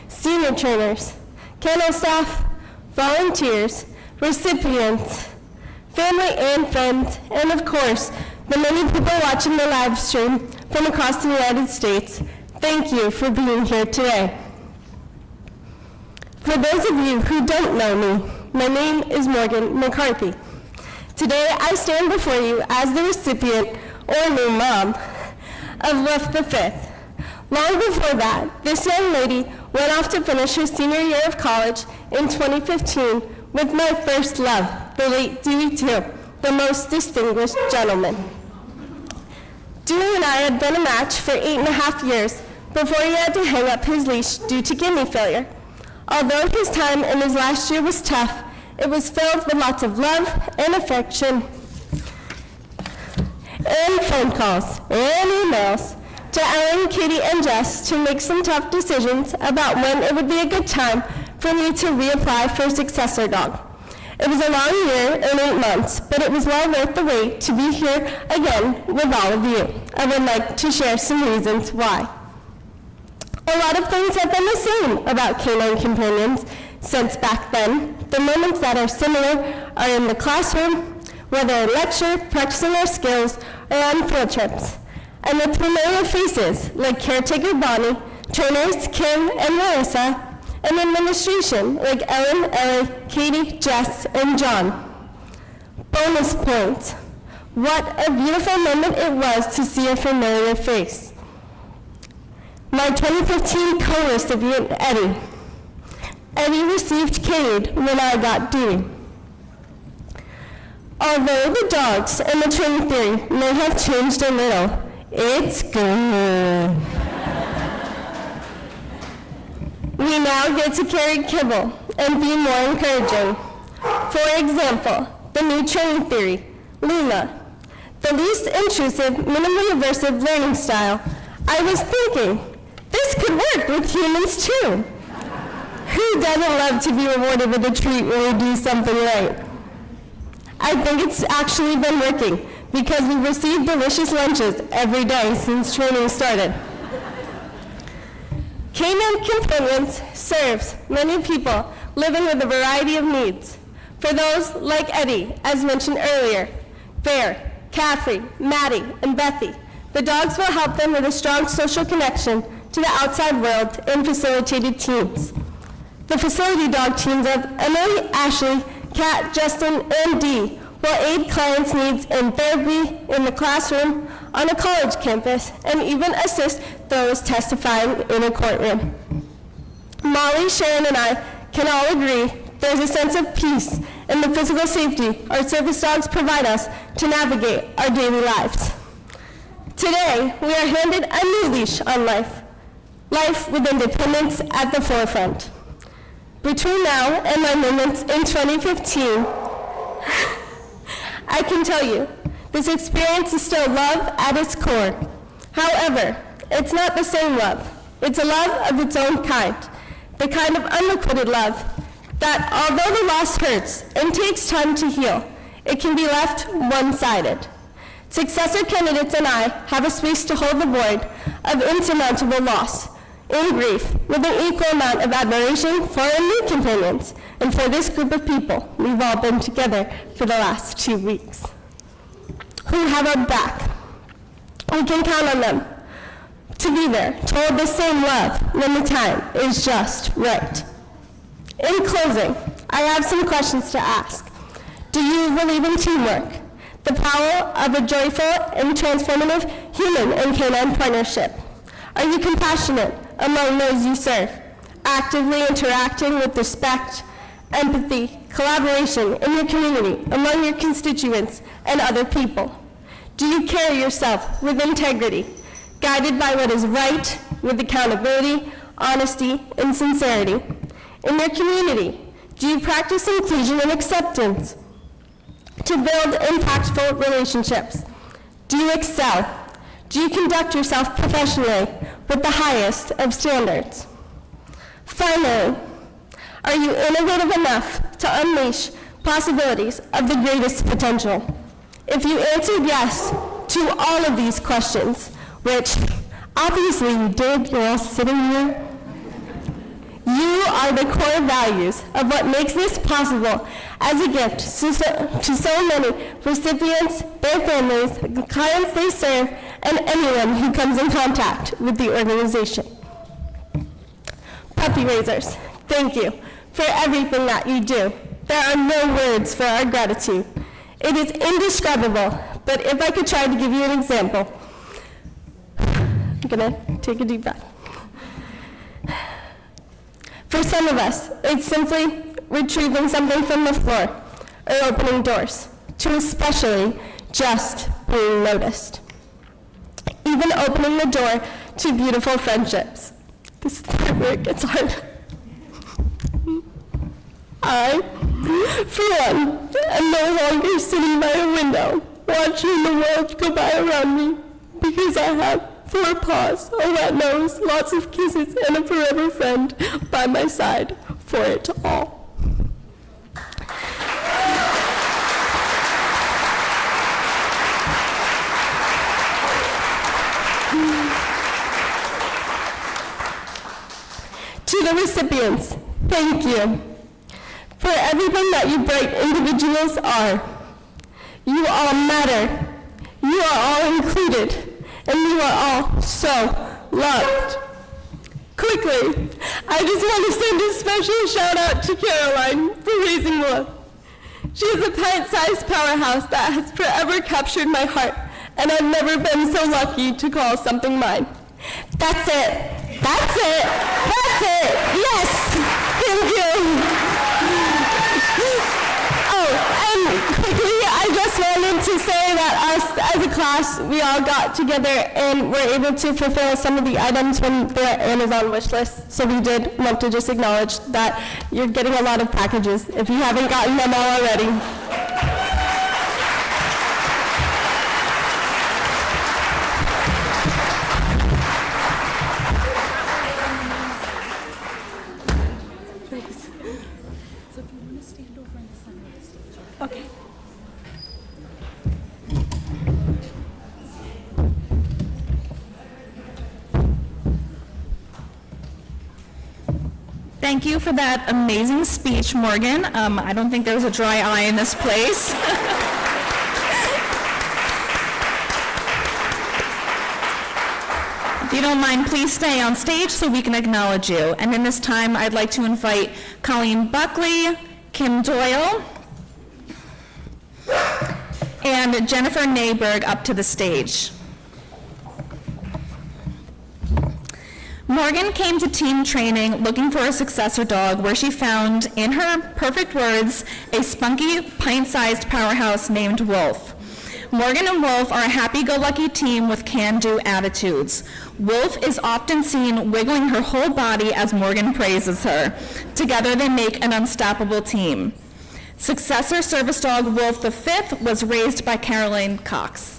senior trainers, kennel staff, volunteers, recipients, family and friends, and of course, the many people watching the live stream from across the United States, thank you for being here today. For those of you who don't know me, my name is Morgan McCarthy. Today, I stand before you as the recipient, or new mom, of Wolf the Fifth. Long before that, this young lady went off to finish her senior year of college in 2015 with my first love, the late Dewey II, the most distinguished gentleman. Dewey and I had been a match for 8.5 years before he had to hang up his leash due to kidney failure. Although his time in his last year was tough, it was filled with lots of love and affection and phone calls and emails to Ellen, Katie, and Jess to make some tough decisions about when it would be a good time for me to reapply for a successor dog. It was a long year and 8 months, but it was well worth the wait to be here again with all of you. I would like to share some reasons why. A lot of things have been the same about Canine Companions since back then. The moments that are similar are in the classroom, whether in lecture, practicing our skills, or on field trips. And with familiar faces like caretaker Bonnie, trainers Kim and Marissa, and administration like Ellen, Ellie, Katie, Jess, and John. Bonus points. What a beautiful moment it was to see a familiar face. My 2015 co-recipient, Eddie. Eddie received Cade when I got Dewey. Although the dogs and the training theory may have changed a little, it's good. We now get to carry kibble and be more encouraging. For example, the new training theory, Luna, the least intrusive, minimally aversive learning style. I was thinking, this could work with humans too. Who doesn't love to be rewarded with a treat when we do something right? I think it's actually been working because we've received delicious lunches every day since training started. Canine Companions serves many people living with a variety of needs. For those like Eddie, as mentioned earlier, Bear, Caffrey, Maddie, and Bethy, the dogs will help them with a strong social connection to the outside world in facilitated teams. The facility dog teams of Emily, Ashley, Kat, Justin, and Dee will aid clients' needs in therapy, in the classroom, on a college campus, and even assist those testifying in a courtroom. Molly, Sharon, and I can all agree there's a sense of peace in the physical safety our service dogs provide us to navigate our daily lives. Today, we are handed a new leash on life, life with independence at the forefront. Between now and my moments in 2015, I can tell you, this experience is still love at its core. However, it's not the same love. It's a love of its own kind, the kind of unrequited love that, although the loss hurts and takes time to heal, it can be left one-sided. Successor candidates and I have a space to hold the void of insurmountable loss and grief with an equal amount of admiration for our new companions and for this group of people we've all been together for the last 2 weeks, who have our back. We can count on them to be there, to hold the same love when the time is just right. In closing, I have some questions to ask. Do you believe in teamwork, the power of a joyful and transformative human and canine partnership? Are you compassionate among those you serve, actively interacting with respect, empathy, collaboration in your community, among your constituents, and other people? Do you carry yourself with integrity, guided by what is right, with accountability, honesty, and sincerity? In your community, do you practice inclusion and acceptance to build impactful relationships? Do you excel? Do you conduct yourself professionally with the highest of standards? Finally, are you innovative enough to unleash possibilities of the greatest potential? If you answered yes to all of these questions, which obviously you did, you're all sitting here, You are the core values of what makes this possible as a gift to so many recipients, their families, the clients they serve, and anyone who comes in contact with the organization. Puppy raisers, thank you for everything that you do. There are no words for our gratitude. It is indescribable, but if I could try to give you an example, I'm gonna take a deep breath. For some of us, it's simply retrieving something from the floor or opening doors, to especially just being noticed. Even opening the door to beautiful friendships. This is where it gets hard. I, for one, am no longer sitting by a window watching the world go by around me because I have 4 paws, a wet nose, lots of kisses, and a forever friend by my side for it all. To the recipients, thank you for everything that you bright individuals are. You all matter. You are all included, and you are all so loved. Quickly, I just want to send a special shout out to Caroline for raising Wolf. She is a pint-sized powerhouse that has forever captured my heart, and I've never been so lucky to call something mine. That's it. That's it. That's it. Yes. Thank you. Oh, and quickly, I just wanted to say that us as a class, we all got together and were able to fulfill some of the items from the Amazon wish list. So we did want to just acknowledge that you're getting a lot of packages if you haven't gotten them all already. Okay. Thank you for that amazing speech, Morgan. I don't think there was a dry eye in this place. If you don't mind, please stay on stage so we can acknowledge you. And in this time, I'd like to invite Colleen Buckley, Kim Doyle, and Jennifer Nayberg up to the stage. Morgan came to team training looking for a successor dog where she found, in her perfect words, a spunky, pint-sized powerhouse named Wolf. Morgan and Wolf are a happy-go-lucky team with can-do attitudes. Wolf is often seen wiggling her whole body as Morgan praises her. Together they make an unstoppable team. Successor service dog Wolf V was raised by Caroline Cox.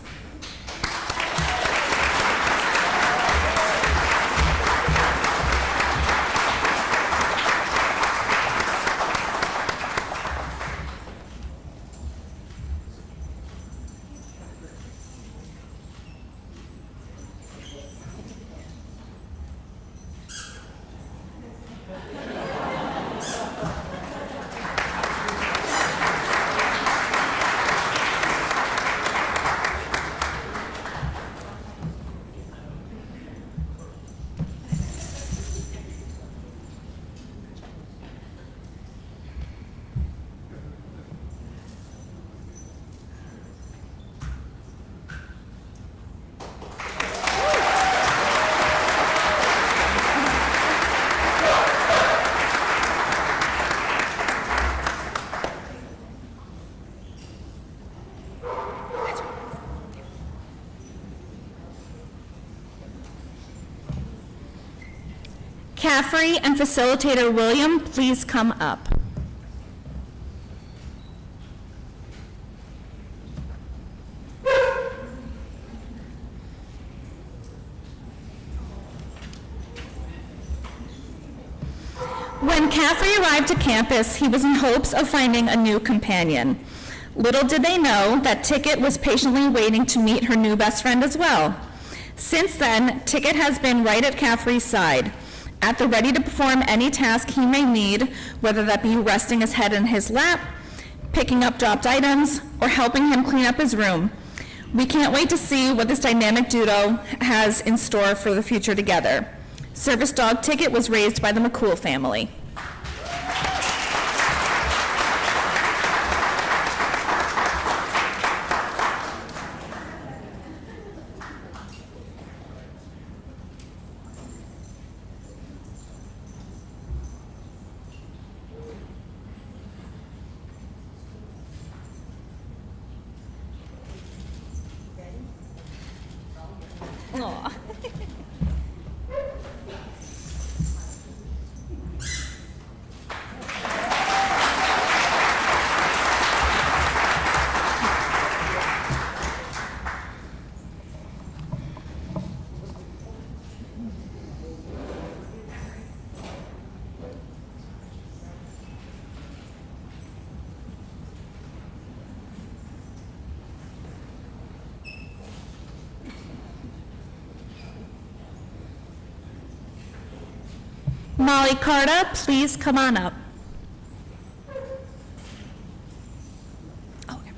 Caffrey and facilitator William, please come up. When Caffrey arrived to campus, he was in hopes of finding a new companion. Little did they know that Ticket was patiently waiting to meet her new best friend as well. Since then, Ticket has been right at Caffrey's side. at the ready to perform any task he may need, whether that be resting his head in his lap, picking up dropped items, or helping him clean up his room. We can't wait to see what this dynamic duo has in store for the future together. Service dog ticket was raised by the McCool family. Aw. Molly Carta, please come on up. Okay.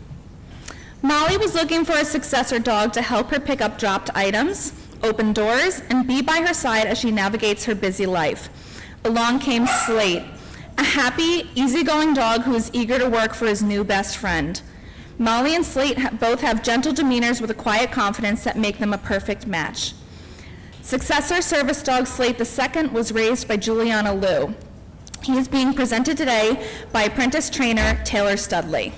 Molly was looking for a successor dog to help her pick up dropped items, open doors, and be by her side as she navigates her busy life. Along came Slate, a happy, easygoing dog who is eager to work for his new best friend. Molly and Slate both have gentle demeanors with a quiet confidence that make them a perfect match. Successor service dog Slate II was raised by Juliana Liu. He is being presented today by apprentice trainer Taylor Studley.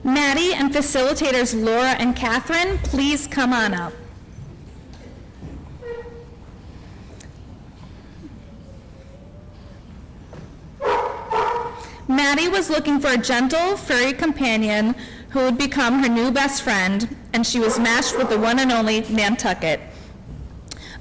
Maddie and facilitators Laura and Catherine, please come on up. Maddie was looking for a gentle, furry companion who would become her new best friend, and she was matched with the one and only Nantucket.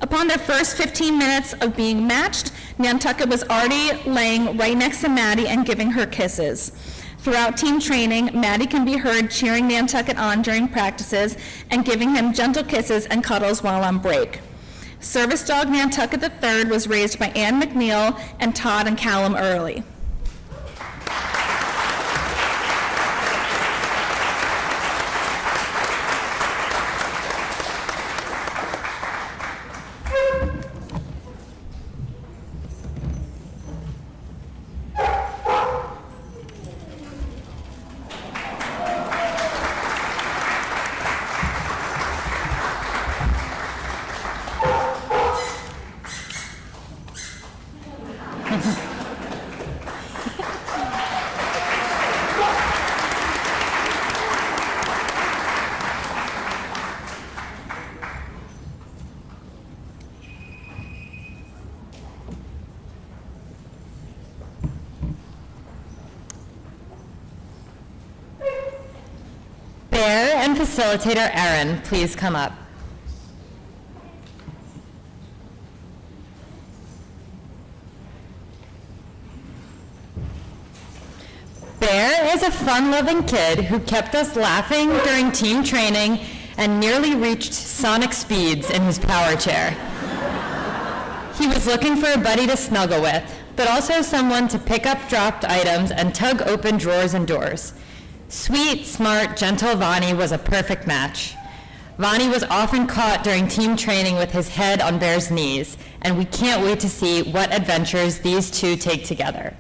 Upon their first 15 minutes of being matched, Nantucket was already laying right next to Maddie and giving her kisses. Throughout team training, Maddie can be heard cheering Nantucket on during practices and giving him gentle kisses and cuddles while on break. Service dog Nantucket III was raised by Ann McNeil and Todd and Callum Early. Bear and facilitator Erin, please come up. Bear is a fun-loving kid who kept us laughing during team training and nearly reached sonic speeds in his power chair. He was looking for a buddy to snuggle with, but also someone to pick up dropped items and tug open drawers and doors. Sweet, smart, gentle Vani was a perfect match. Vani was often caught during team training with his head on Bear's knees, and we can't wait to see what adventures these two take together.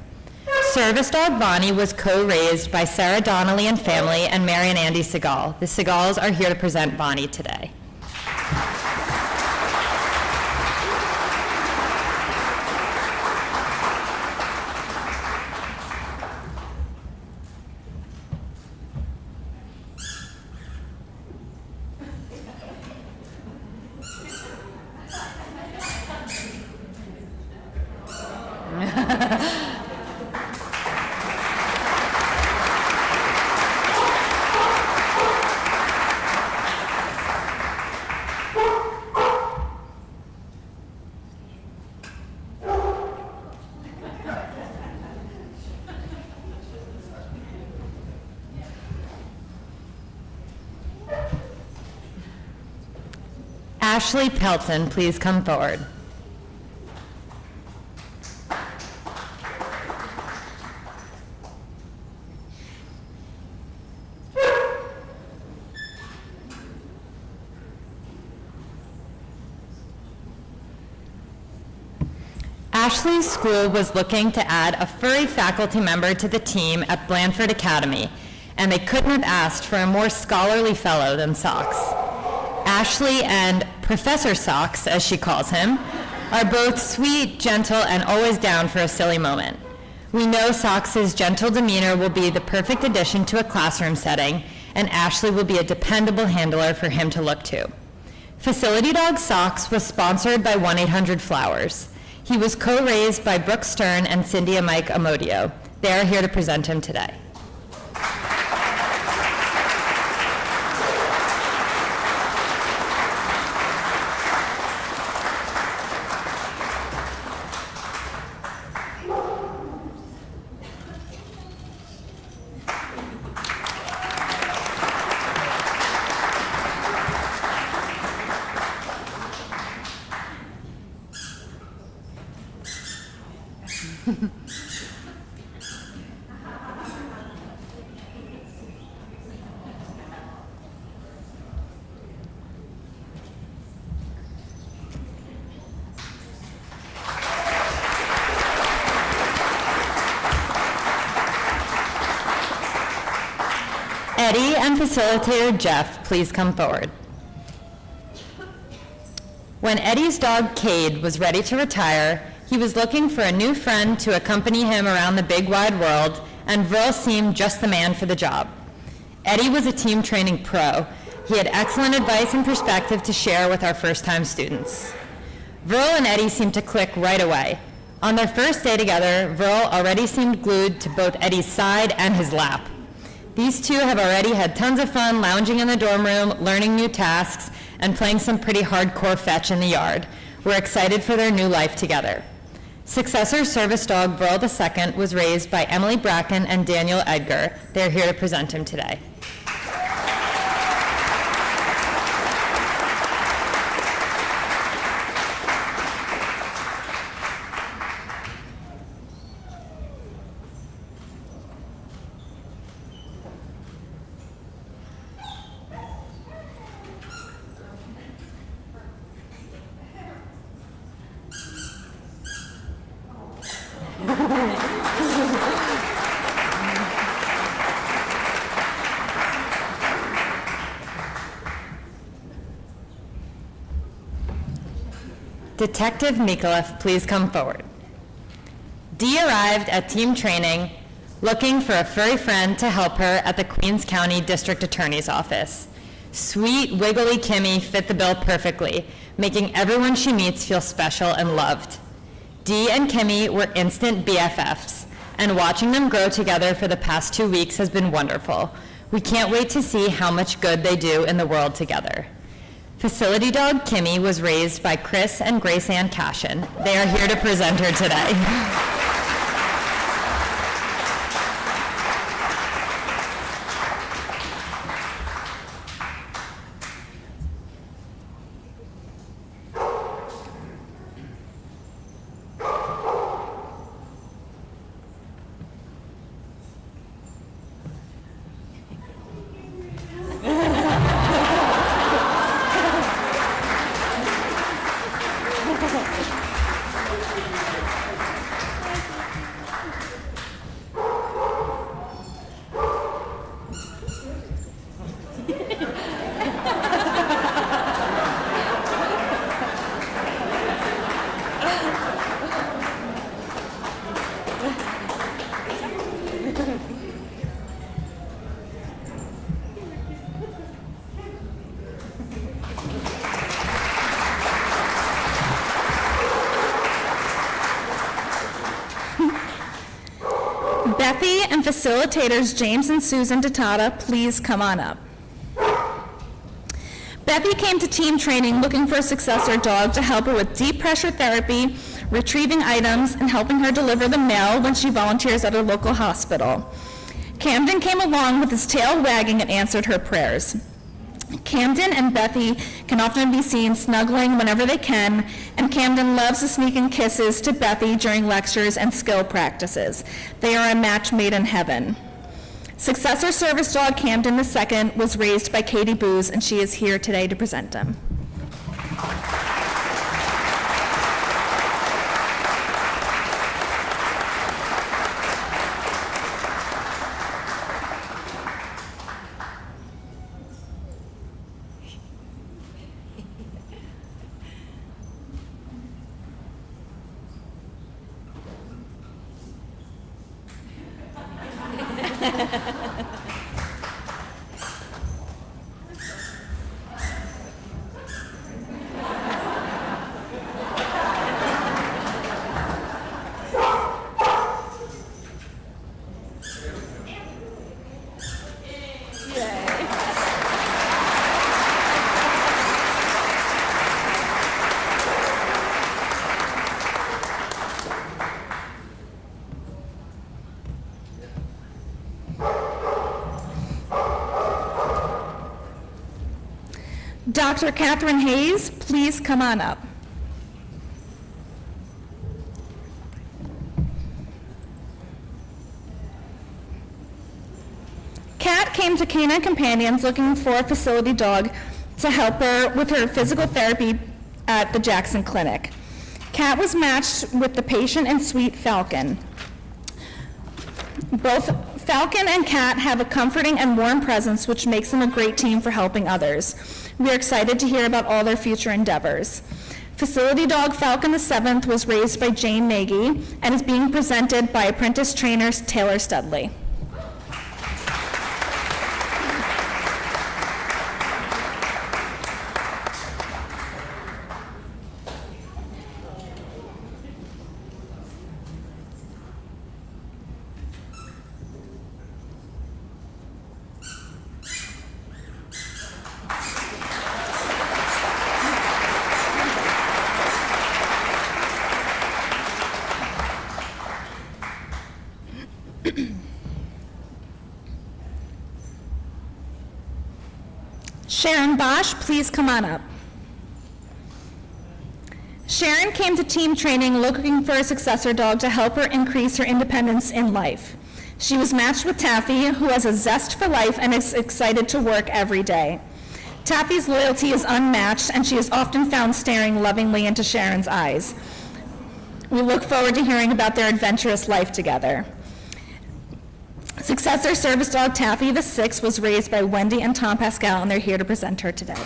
Service dog Vani was co-raised by Sarah Donnelly and family and Mary and Andy Segal. The Segals are here to present Vani today. Ashley Pelton, please come forward. Ashley's school was looking to add a furry faculty member to the team at Blandford Academy, and they couldn't have asked for a more scholarly fellow than Socks. Ashley and Professor Socks, as she calls him, are both sweet, gentle, and always down for a silly moment. We know Socks' gentle demeanor will be the perfect addition to a classroom setting, and Ashley will be a dependable handler for him to look to. Facility Dog Socks was sponsored by 1-800-Flowers. He was co-raised by Brooke Stern and Cindy Mike Amodio. They are here to present him today. Eddie and facilitator Jeff, please come forward. When Eddie's dog Cade was ready to retire, he was looking for a new friend to accompany him around the big wide world, and Vril seemed just the man for the job. Eddie was a team training pro. He had excellent advice and perspective to share with our first-time students. Vril and Eddie seemed to click right away. On their first day together, Vril already seemed glued to both Eddie's side and his lap. These two have already had tons of fun lounging in the dorm room, learning new tasks, and playing some pretty hardcore fetch in the yard. We're excited for their new life together. Successor service dog Vril II was raised by Emily Bracken and Daniel Edgar. They're here to present him today. Detective Mikolev, please come forward. Dee arrived at team training looking for a furry friend to help her at the Queens County District Attorney's Office. Sweet, wiggly Kimmy fit the bill perfectly, making everyone she meets feel special and loved. Dee and Kimmy were instant BFFs, and watching them grow together for the past 2 weeks has been wonderful. We can't wait to see how much good they do in the world together. Facility dog Kimmy was raised by Chris and Grace Ann Cashin. They are here to present her today. Bethy and facilitators James and Susan Tatata, please come on up. Bethy came to team training looking for a successor dog to help her with deep pressure therapy, retrieving items, and helping her deliver the mail when she volunteers at a local hospital. Camden came along with his tail wagging and answered her prayers. Camden and Bethy can often be seen snuggling whenever they can, and Camden loves to sneak in kisses to Bethy during lectures and skill practices. They are a match made in heaven. Successor service dog Camden II was raised by Katie Booz, and she is here today to present him. Dr. Catherine Hayes, please come on up. Kat came to Canine Companions looking for a facility dog to help her with her physical therapy at the Jackson Clinic. Kat was matched with the patient and sweet Falcon. Both Falcon and Kat have a comforting and warm presence, which makes them a great team for helping others. We are excited to hear about all their future endeavors. Facility dog Falcon VII was raised by Jane Nagy and is being presented by apprentice trainer Taylor Studley. Sharon Bosch, please come on up. Sharon came to team training looking for a successor dog to help her increase her independence in life. She was matched with Taffy, who has a zest for life and is excited to work every day. Taffy's loyalty is unmatched, and she is often found staring lovingly into Sharon's eyes. We look forward to hearing about their adventurous life together. Successor service dog Taffy VI was raised by Wendy and Tom Pascal, and they're here to present her today.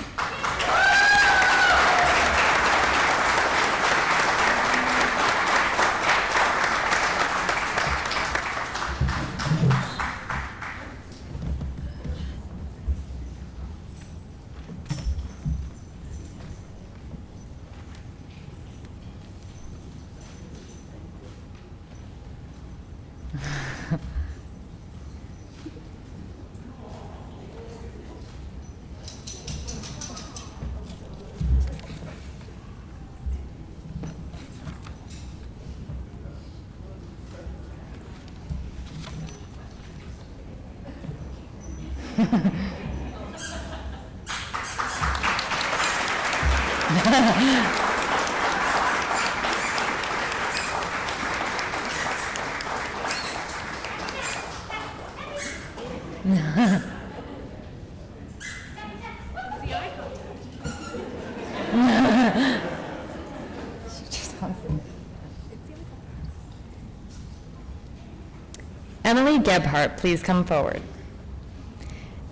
Emily Gebhardt, please come forward.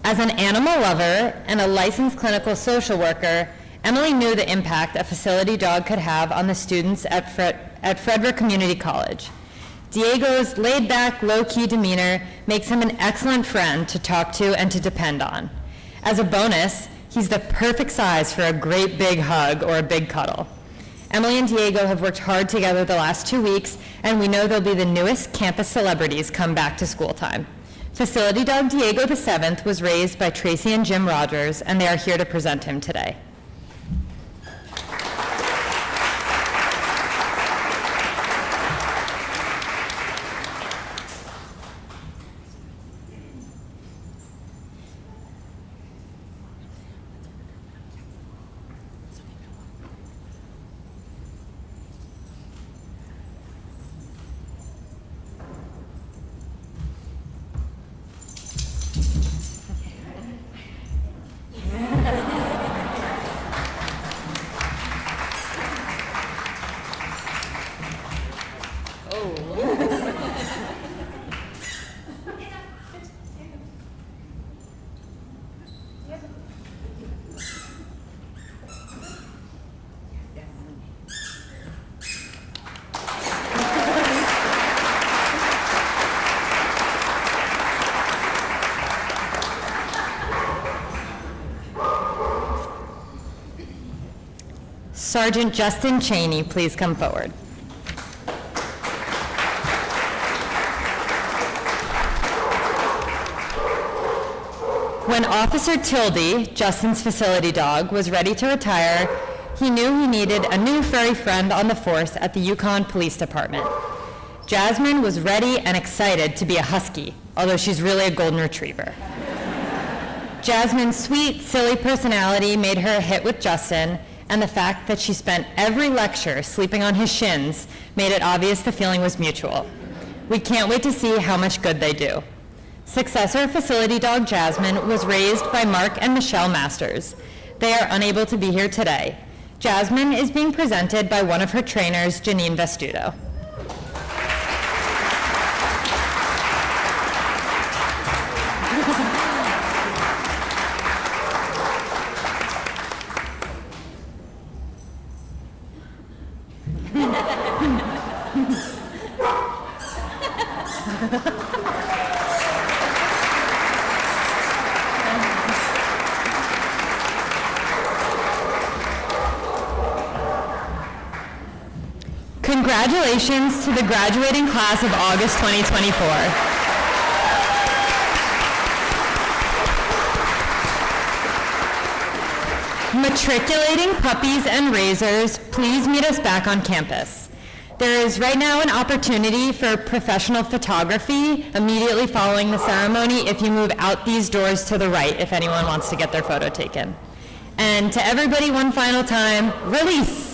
As an animal lover and a licensed clinical social worker, Emily knew the impact a facility dog could have on the students at Frederick Community College. Diego's laid-back, low-key demeanor makes him an excellent friend to talk to and to depend on. As a bonus, he's the perfect size for a great big hug or a big cuddle. Emily and Diego have worked hard together the last 2 weeks, and we know they'll be the newest campus celebrities come back to school time. Facility dog Diego VII was raised by Tracy and Jim Rogers, and they are here to present him today. Sergeant Justin Cheney please come forward? When Officer Tildy, Justin's facility dog, was ready to retire, he knew he needed a new furry friend on the force at the Yukon Police Department. Jasmine was ready and excited to be a husky, although she's really a golden retriever. Jasmine's sweet, silly personality made her a hit with Justin, and the fact that she spent every lecture sleeping on his shins made it obvious the feeling was mutual. We can't wait to see how much good they do. Successor facility dog Jasmine was raised by Mark and Michelle Masters. They are unable to be here today. Jasmine is being presented by one of her trainers, Janine Vestuto. Congratulations to the graduating class of August 2024. Matriculating puppies and razors, please meet us back on campus. There is right now an opportunity for professional photography immediately following the ceremony if you move out these doors to the right if anyone wants to get their photo taken. And to everybody one final time, release.